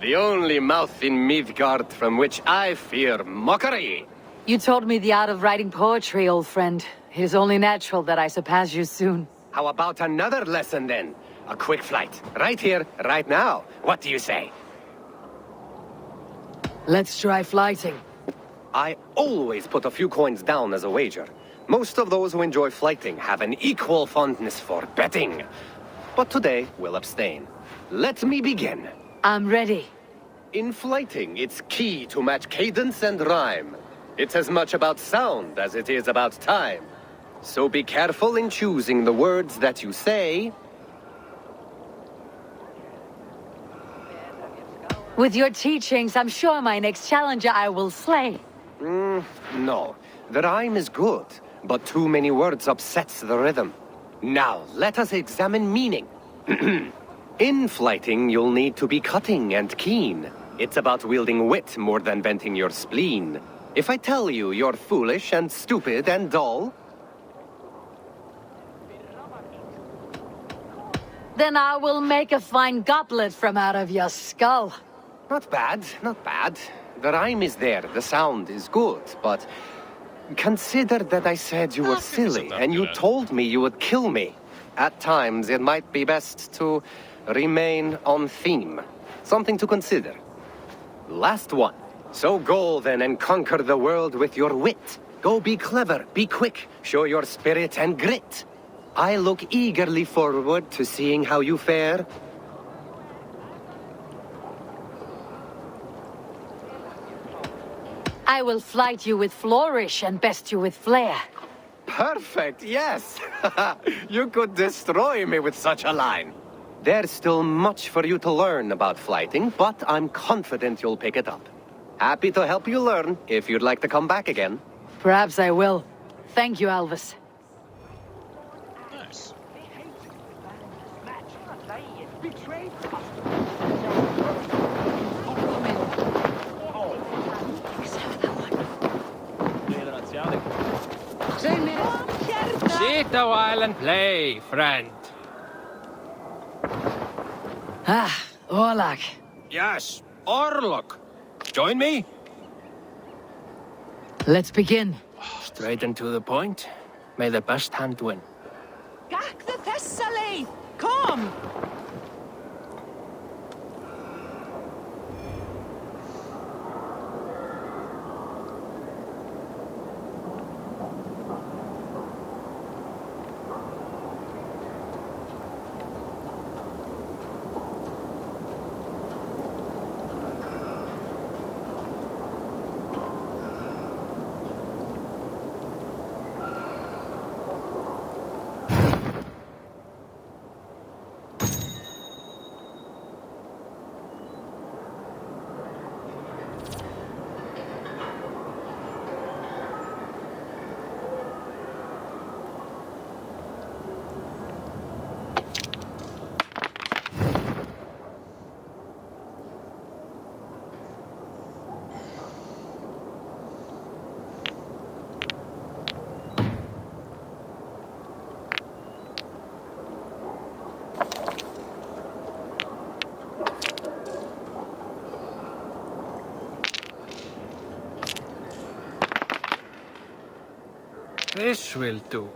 The only mouth in Midgard from which I fear mockery. You taught me the art of writing poetry, old friend. It is only natural that I surpass you soon. How about another lesson then? A quick flight. Right here, right now. What do you say? Let's try flighting. I always put a few coins down as a wager. Most of those who enjoy flighting have an equal fondness for betting. But today, we'll abstain. Let me begin. I'm ready. In flighting, it's key to match cadence and rhyme. It's as much about sound as it is about time. So be careful in choosing the words that you say. With your teachings, I'm sure my next challenger I will slay. No. The rhyme is good, but too many words upsets the rhythm. Now, let us examine meaning. In flighting, you'll need to be cutting and keen. It's about wielding wit more than venting your spleen. If I tell you you're foolish and stupid and dull, then I will make a fine goblet from out of your skull. Not bad, not bad. The rhyme is there, the sound is good, but consider that I said you were silly, and you told me you would kill me. At times, it might be best to remain on theme. Something to consider. Last one. So go then and conquer the world with your wit. Go be clever, be quick, show your spirit and grit. I look eagerly forward to seeing how you fare. I will flight you with flourish and best you with flair. Perfect, yes! You could destroy me with such a line. There's still much for you to learn about flighting, but I'm confident you'll pick it up. Happy to help you learn if you'd like to come back again. Perhaps I will. Thank you, Alvis. Nice. Sit a while and play, friend. Orlok. Yes, Orlok. Join me? Let's begin. Straight and to the point. May the best hand win. Gach the Thessaly! Come! This will do.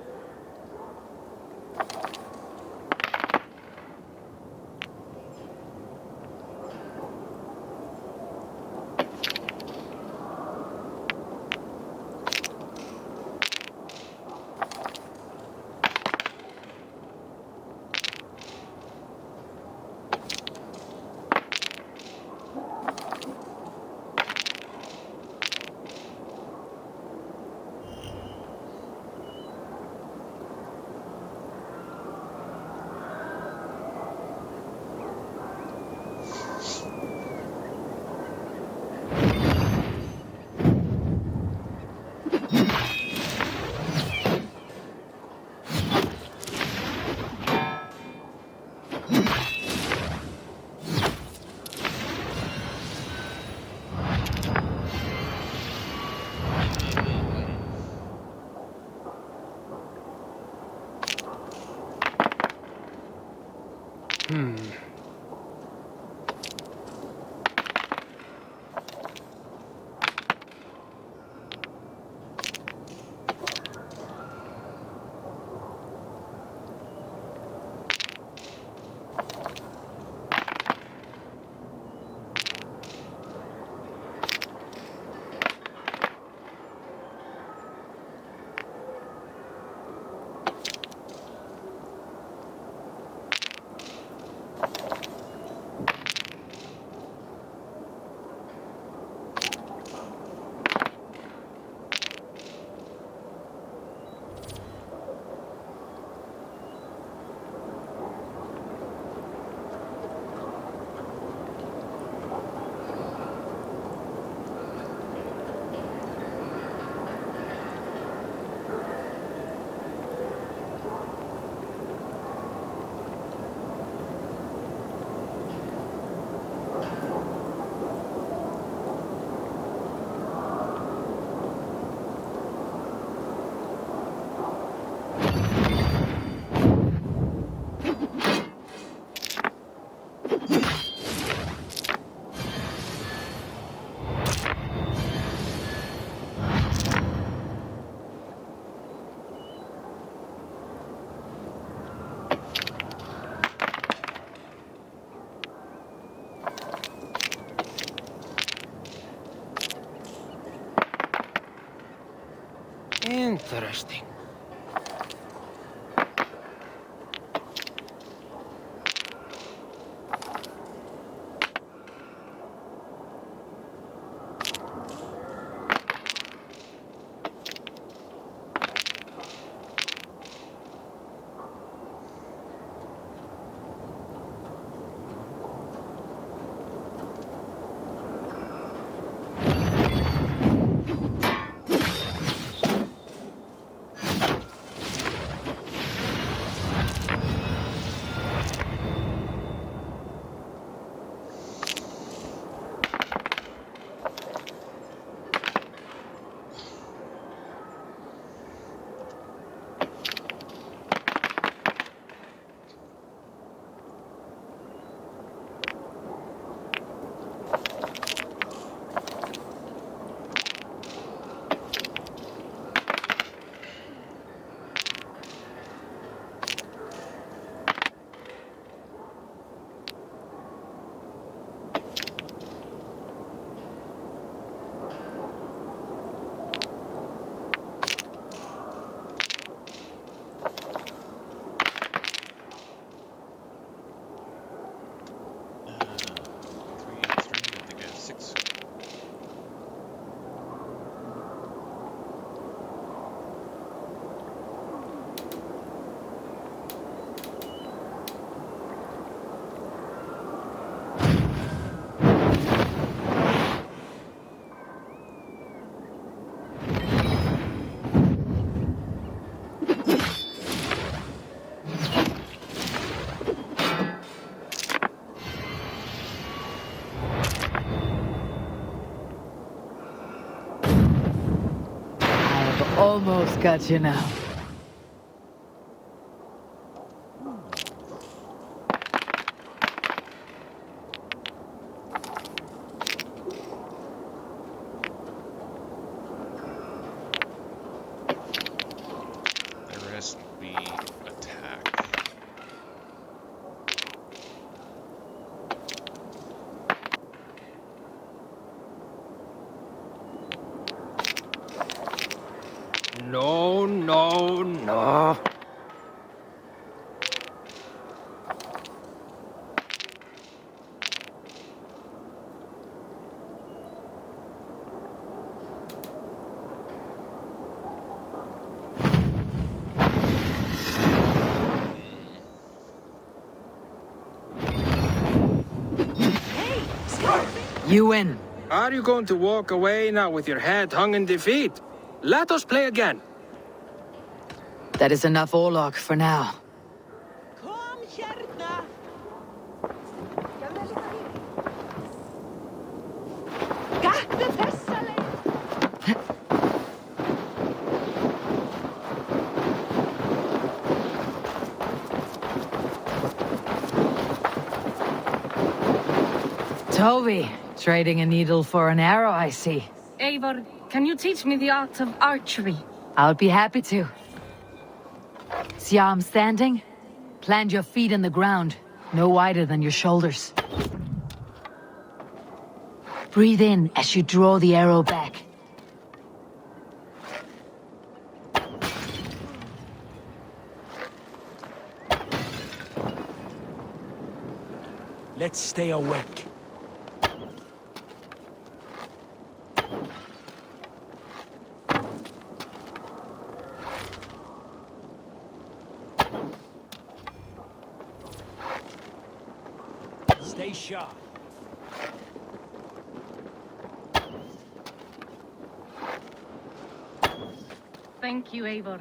Interesting. Almost got you now. The rest will be attack. No, no, no. You win. Are you going to walk away now with your head hung in defeat? Let us play again. That is enough Orlok for now. Toby, trading a needle for an arrow, I see. Eivor, can you teach me the art of archery? I'll be happy to. See how I'm standing? Plant your feet in the ground, no wider than your shoulders. Breathe in as you draw the arrow back. Let's stay awake. Stay sharp. Thank you, Eivor.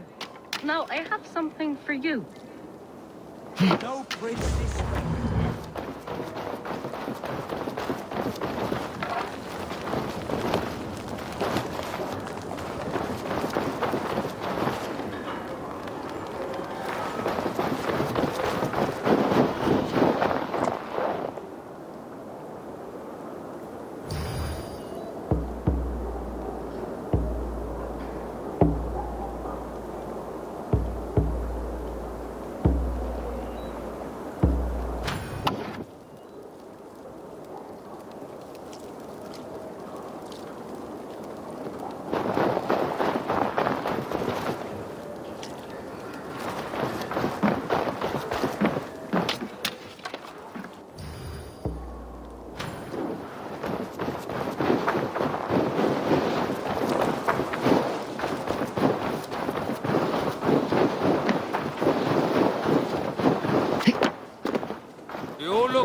Now, I have something for you. No princess.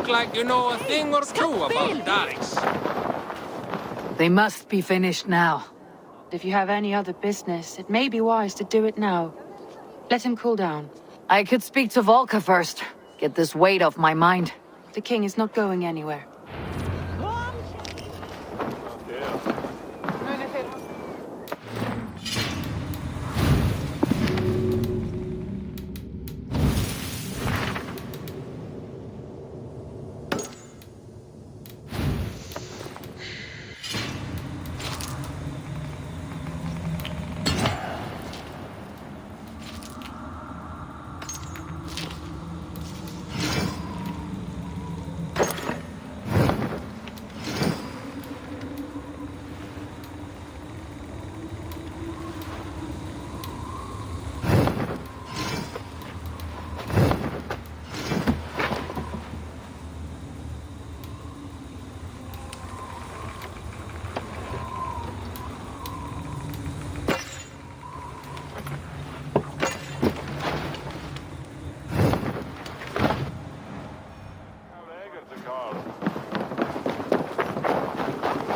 look like you know a thing or two about Darks. They must be finished now. If you have any other business, it may be wise to do it now. Let him cool down. I could speak to Volka first. Get this weight off my mind. The king is not going anywhere.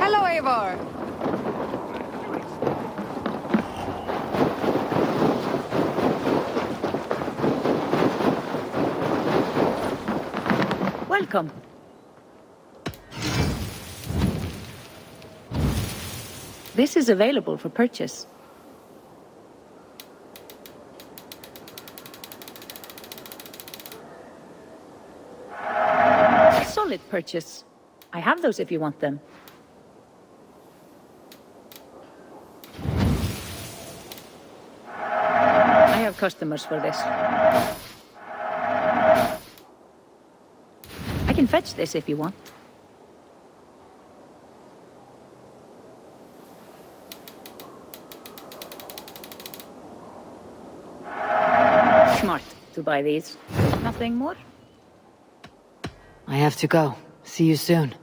Hello, Eivor. Welcome. This is available for purchase. Solid purchase. I have those if you want them. I have customers for this. I can fetch this if you want. Smart to buy these. Nothing more? I have to go. See you soon.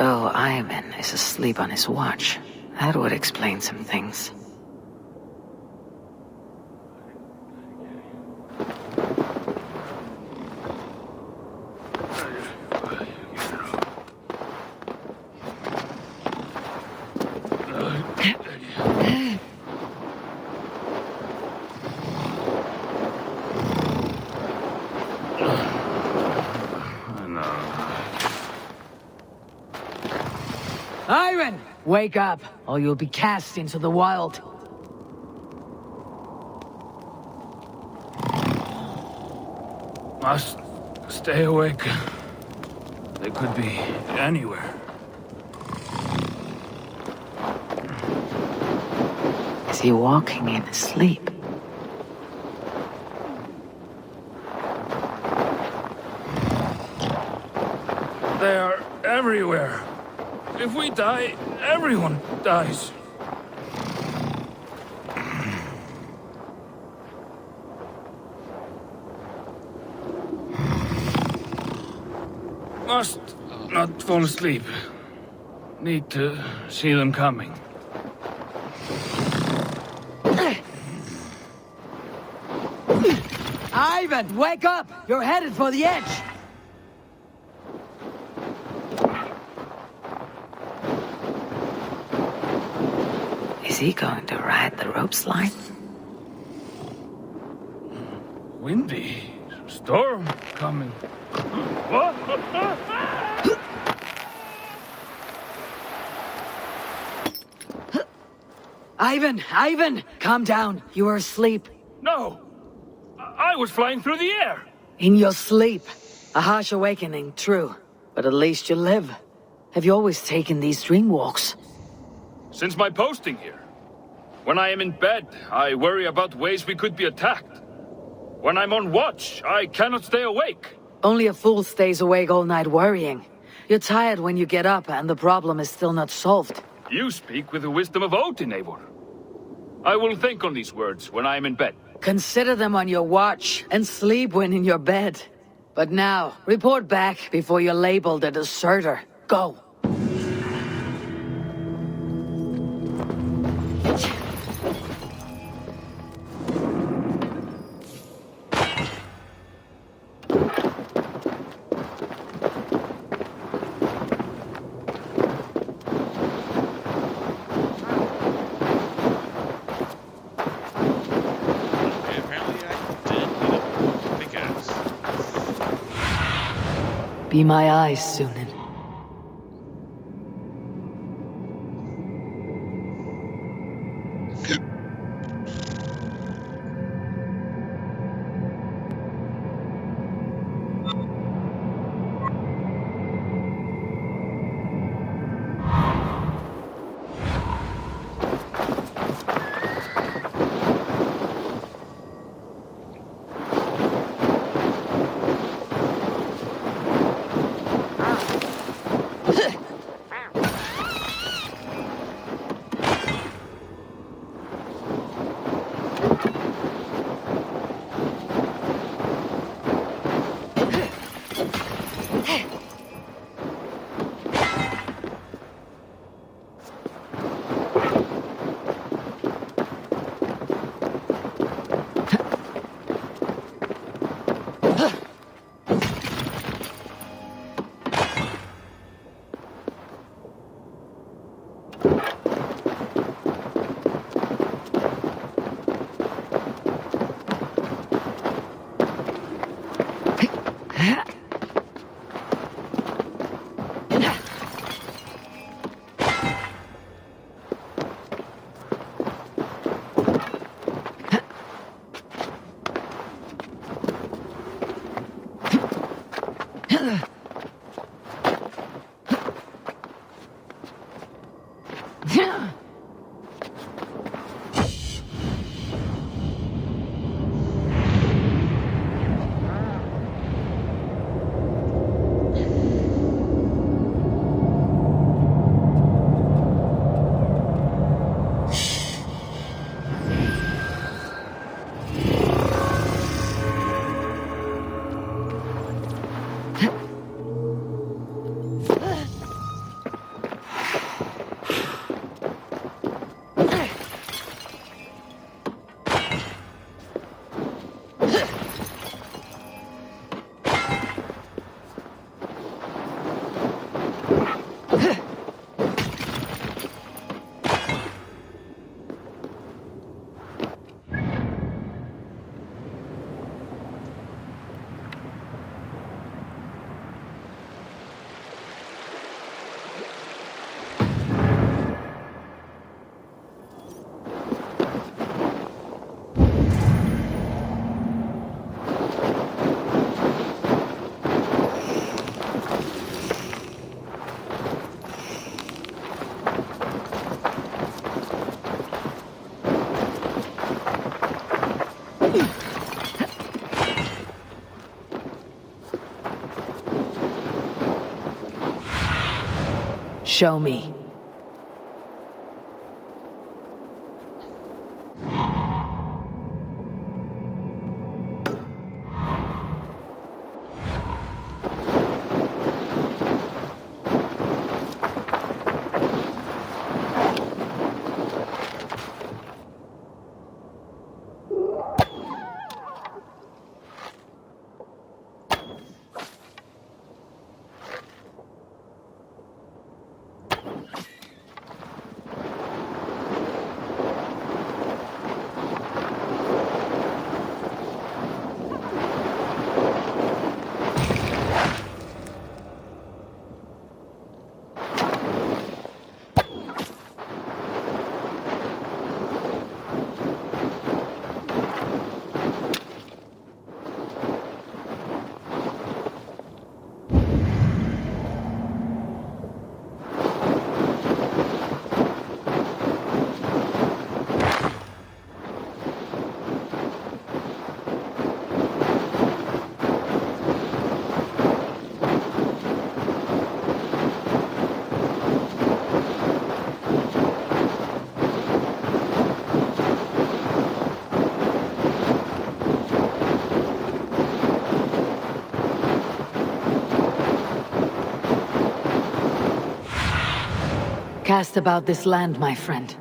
So Ivan is asleep on his watch. That would explain some things. Ivan! Wake up, or you'll be cast into the wild. Must stay awake. They could be anywhere. Is he walking in his sleep? They are everywhere. If we die, everyone dies. Must not fall asleep. Need to see them coming. Ivan, wake up! You're headed for the edge! Is he going to ride the rope slide? Windy. Storm coming. Ivan! Calm down. You are asleep. No! I was flying through the air! In your sleep. A harsh awakening, true. But at least you live. Have you always taken these dream walks? Since my posting here. When I am in bed, I worry about ways we could be attacked. When I'm on watch, I cannot stay awake. Only a fool stays awake all night worrying. You're tired when you get up, and the problem is still not solved. You speak with the wisdom of Odin, Eivor. I will think on these words when I am in bed. Consider them on your watch, and sleep when in your bed. But now, report back before you're labeled a deserter. Go. Be my eyes, Sunan. Show me. Cast about this land, my friend.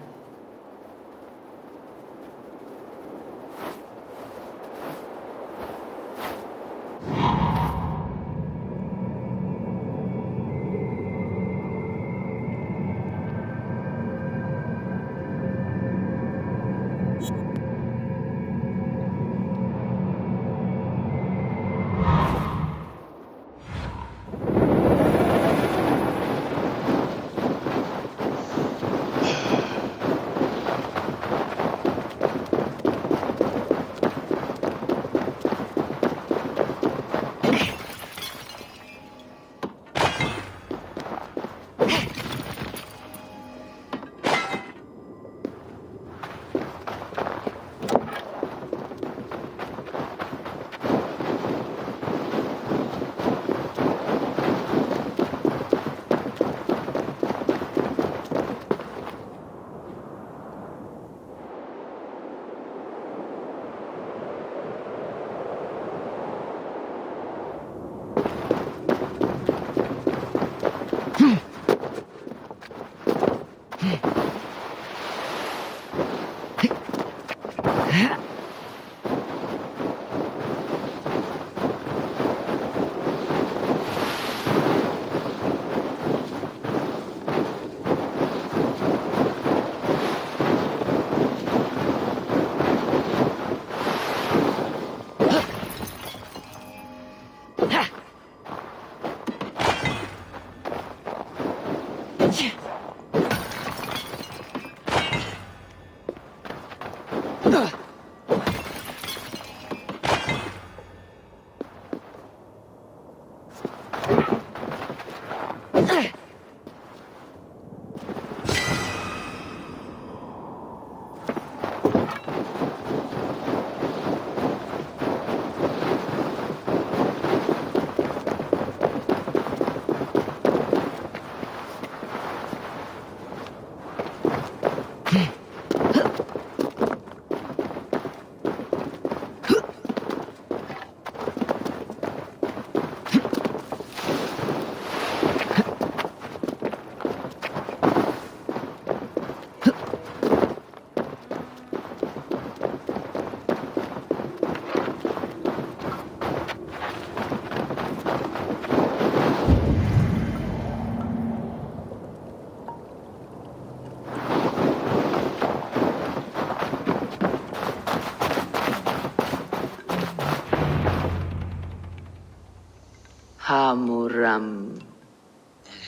Hamuram.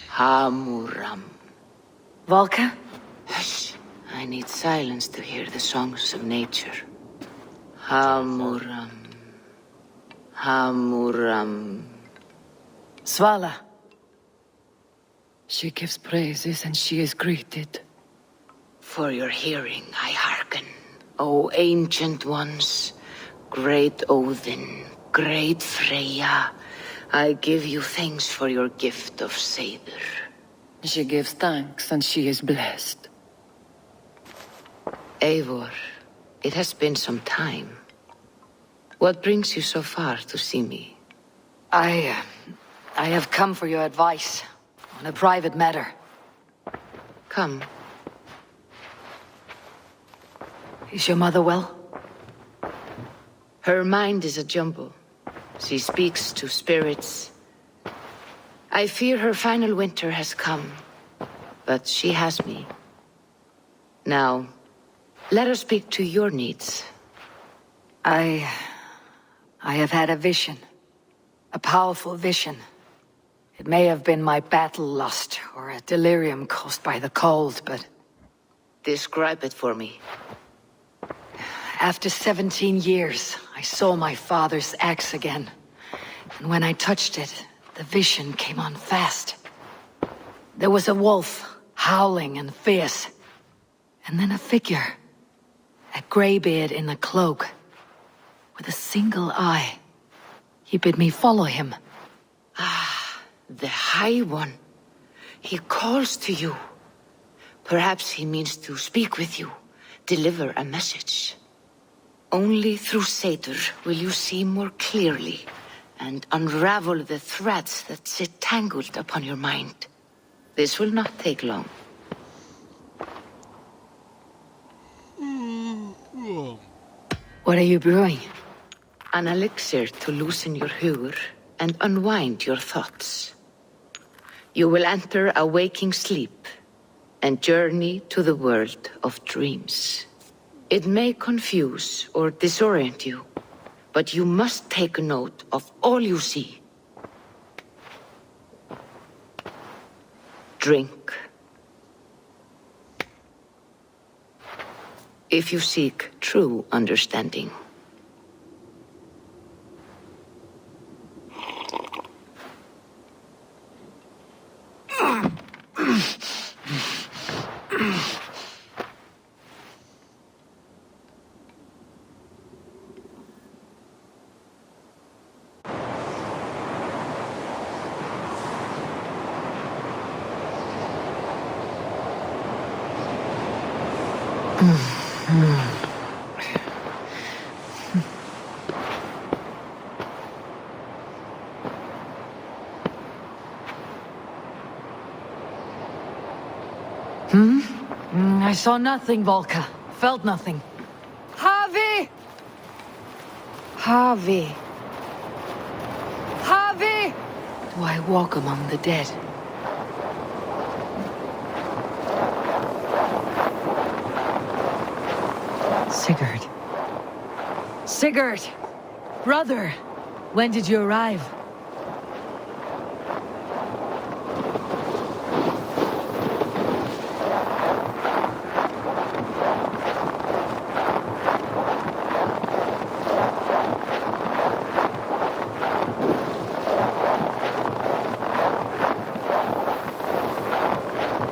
Hamuram. Volka? Hush. I need silence to hear the songs of nature. Hamuram. Hamuram. Svala. She gives praises and she is greeted. For your hearing I hearken, O ancient ones, great Odin, great Freya. I give you thanks for your gift of Seder. She gives thanks and she is blessed. Eivor, it has been some time. What brings you so far to see me? I have come for your advice on a private matter. Come. Is your mother well? Her mind is a jumble. She speaks to spirits. I fear her final winter has come, but she has me. Now, let us speak to your needs. I have had a vision. A powerful vision. It may have been my battle lust, or a delirium caused by the cold, but... Describe it for me. After 17 years, I saw my father's axe again. And when I touched it, the vision came on fast. There was a wolf, howling and fierce. And then a figure. A greybeard in a cloak. With a single eye. He bid me follow him. Ah, the High One. He calls to you. Perhaps he means to speak with you, deliver a message. Only through Satyr will you see more clearly and unravel the threads that sit tangled upon your mind. This will not take long. What are you brewing? An elixir to loosen your hugur and unwind your thoughts. You will enter a waking sleep and journey to the world of dreams. It may confuse or disorient you, but you must take note of all you see. Drink. If you seek true understanding. I saw nothing, Volka. Felt nothing. Harvey! Harvey. Harvey! Do I walk among the dead? Sigurd. Sigurd! Brother! When did you arrive?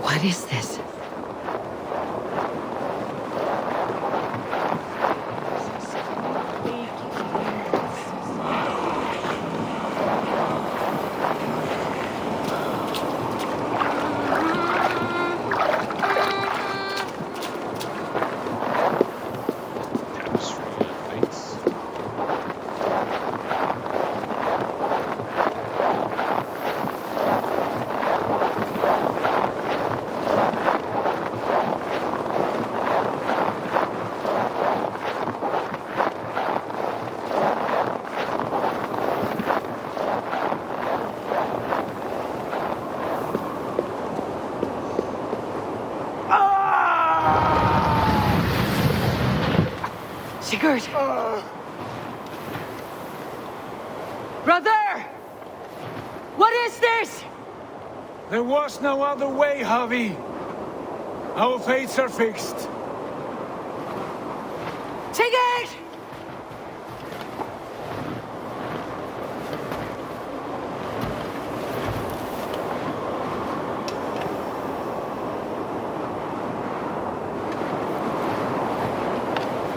What is this? Sigurd! Brother! What is this? There was no other way, Javi. Our fates are fixed. Sigurd!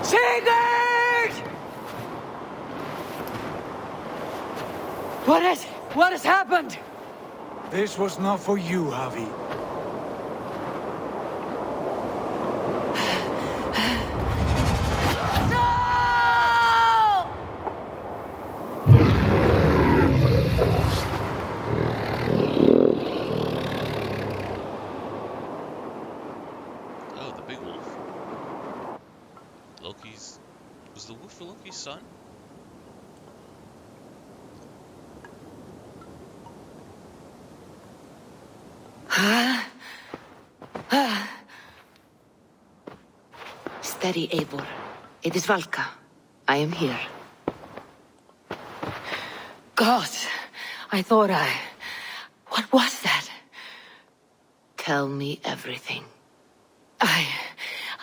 Sigurd! What has happened? This was not for you, Javi. Oh, the big wolf. Loki's... Was the wolf Loki's son? Steady, Eivor. It is Valka. I am here. God, I thought What was that? Tell me everything.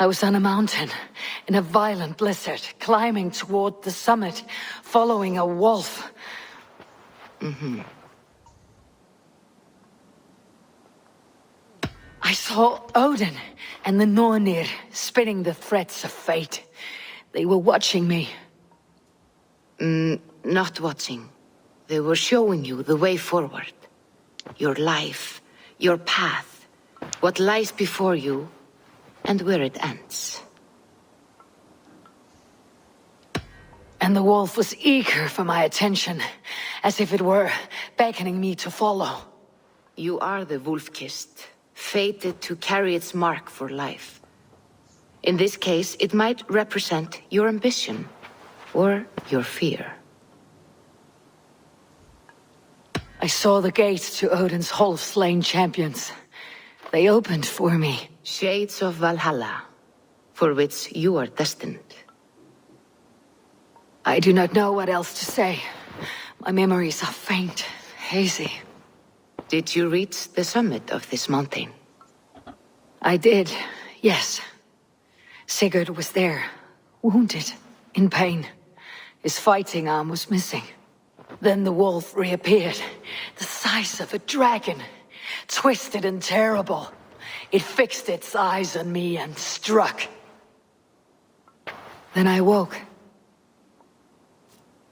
I was on a mountain, in a violent blizzard, climbing toward the summit, following a wolf. I saw Odin and the Nornir spitting the threats of fate. They were watching me. Not watching. They were showing you the way forward. Your life, your path, what lies before you, and where it ends. And the wolf was eager for my attention, as if it were beckoning me to follow. You are the wolf-kissed, fated to carry its mark for life. In this case, it might represent your ambition, or your fear. I saw the gates to Odin's Hall of Slain Champions. They opened for me. Shades of Valhalla, for which you are destined. I do not know what else to say. My memories are faint, hazy. Did you reach the summit of this mountain? I did, yes. Sigurd was there, wounded, in pain. His fighting arm was missing. Then the wolf reappeared, the size of a dragon, twisted and terrible. It fixed its eyes on me and struck. Then I woke.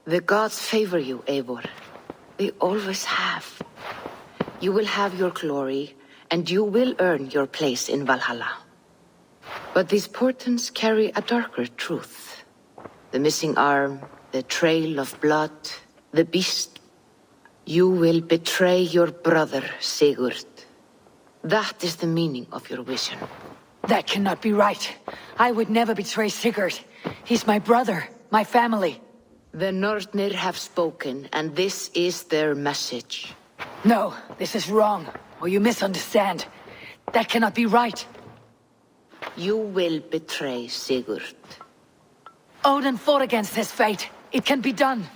The gods favor you, Eivor. They always have. You will have your glory, and you will earn your place in Valhalla. But these portents carry a darker truth. The missing arm, the trail of blood, the beast. You will betray your brother, Sigurd. That is the meaning of your vision. That cannot be right. I would never betray Sigurd. He's my brother, my family. The Nornir have spoken, and this is their message. No, this is wrong, or you misunderstand. That cannot be right. You will betray Sigurd. Odin fought against his fate. It can be done.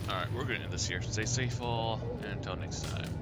Alright, we're gonna end this here. Stay safe all, and until next time.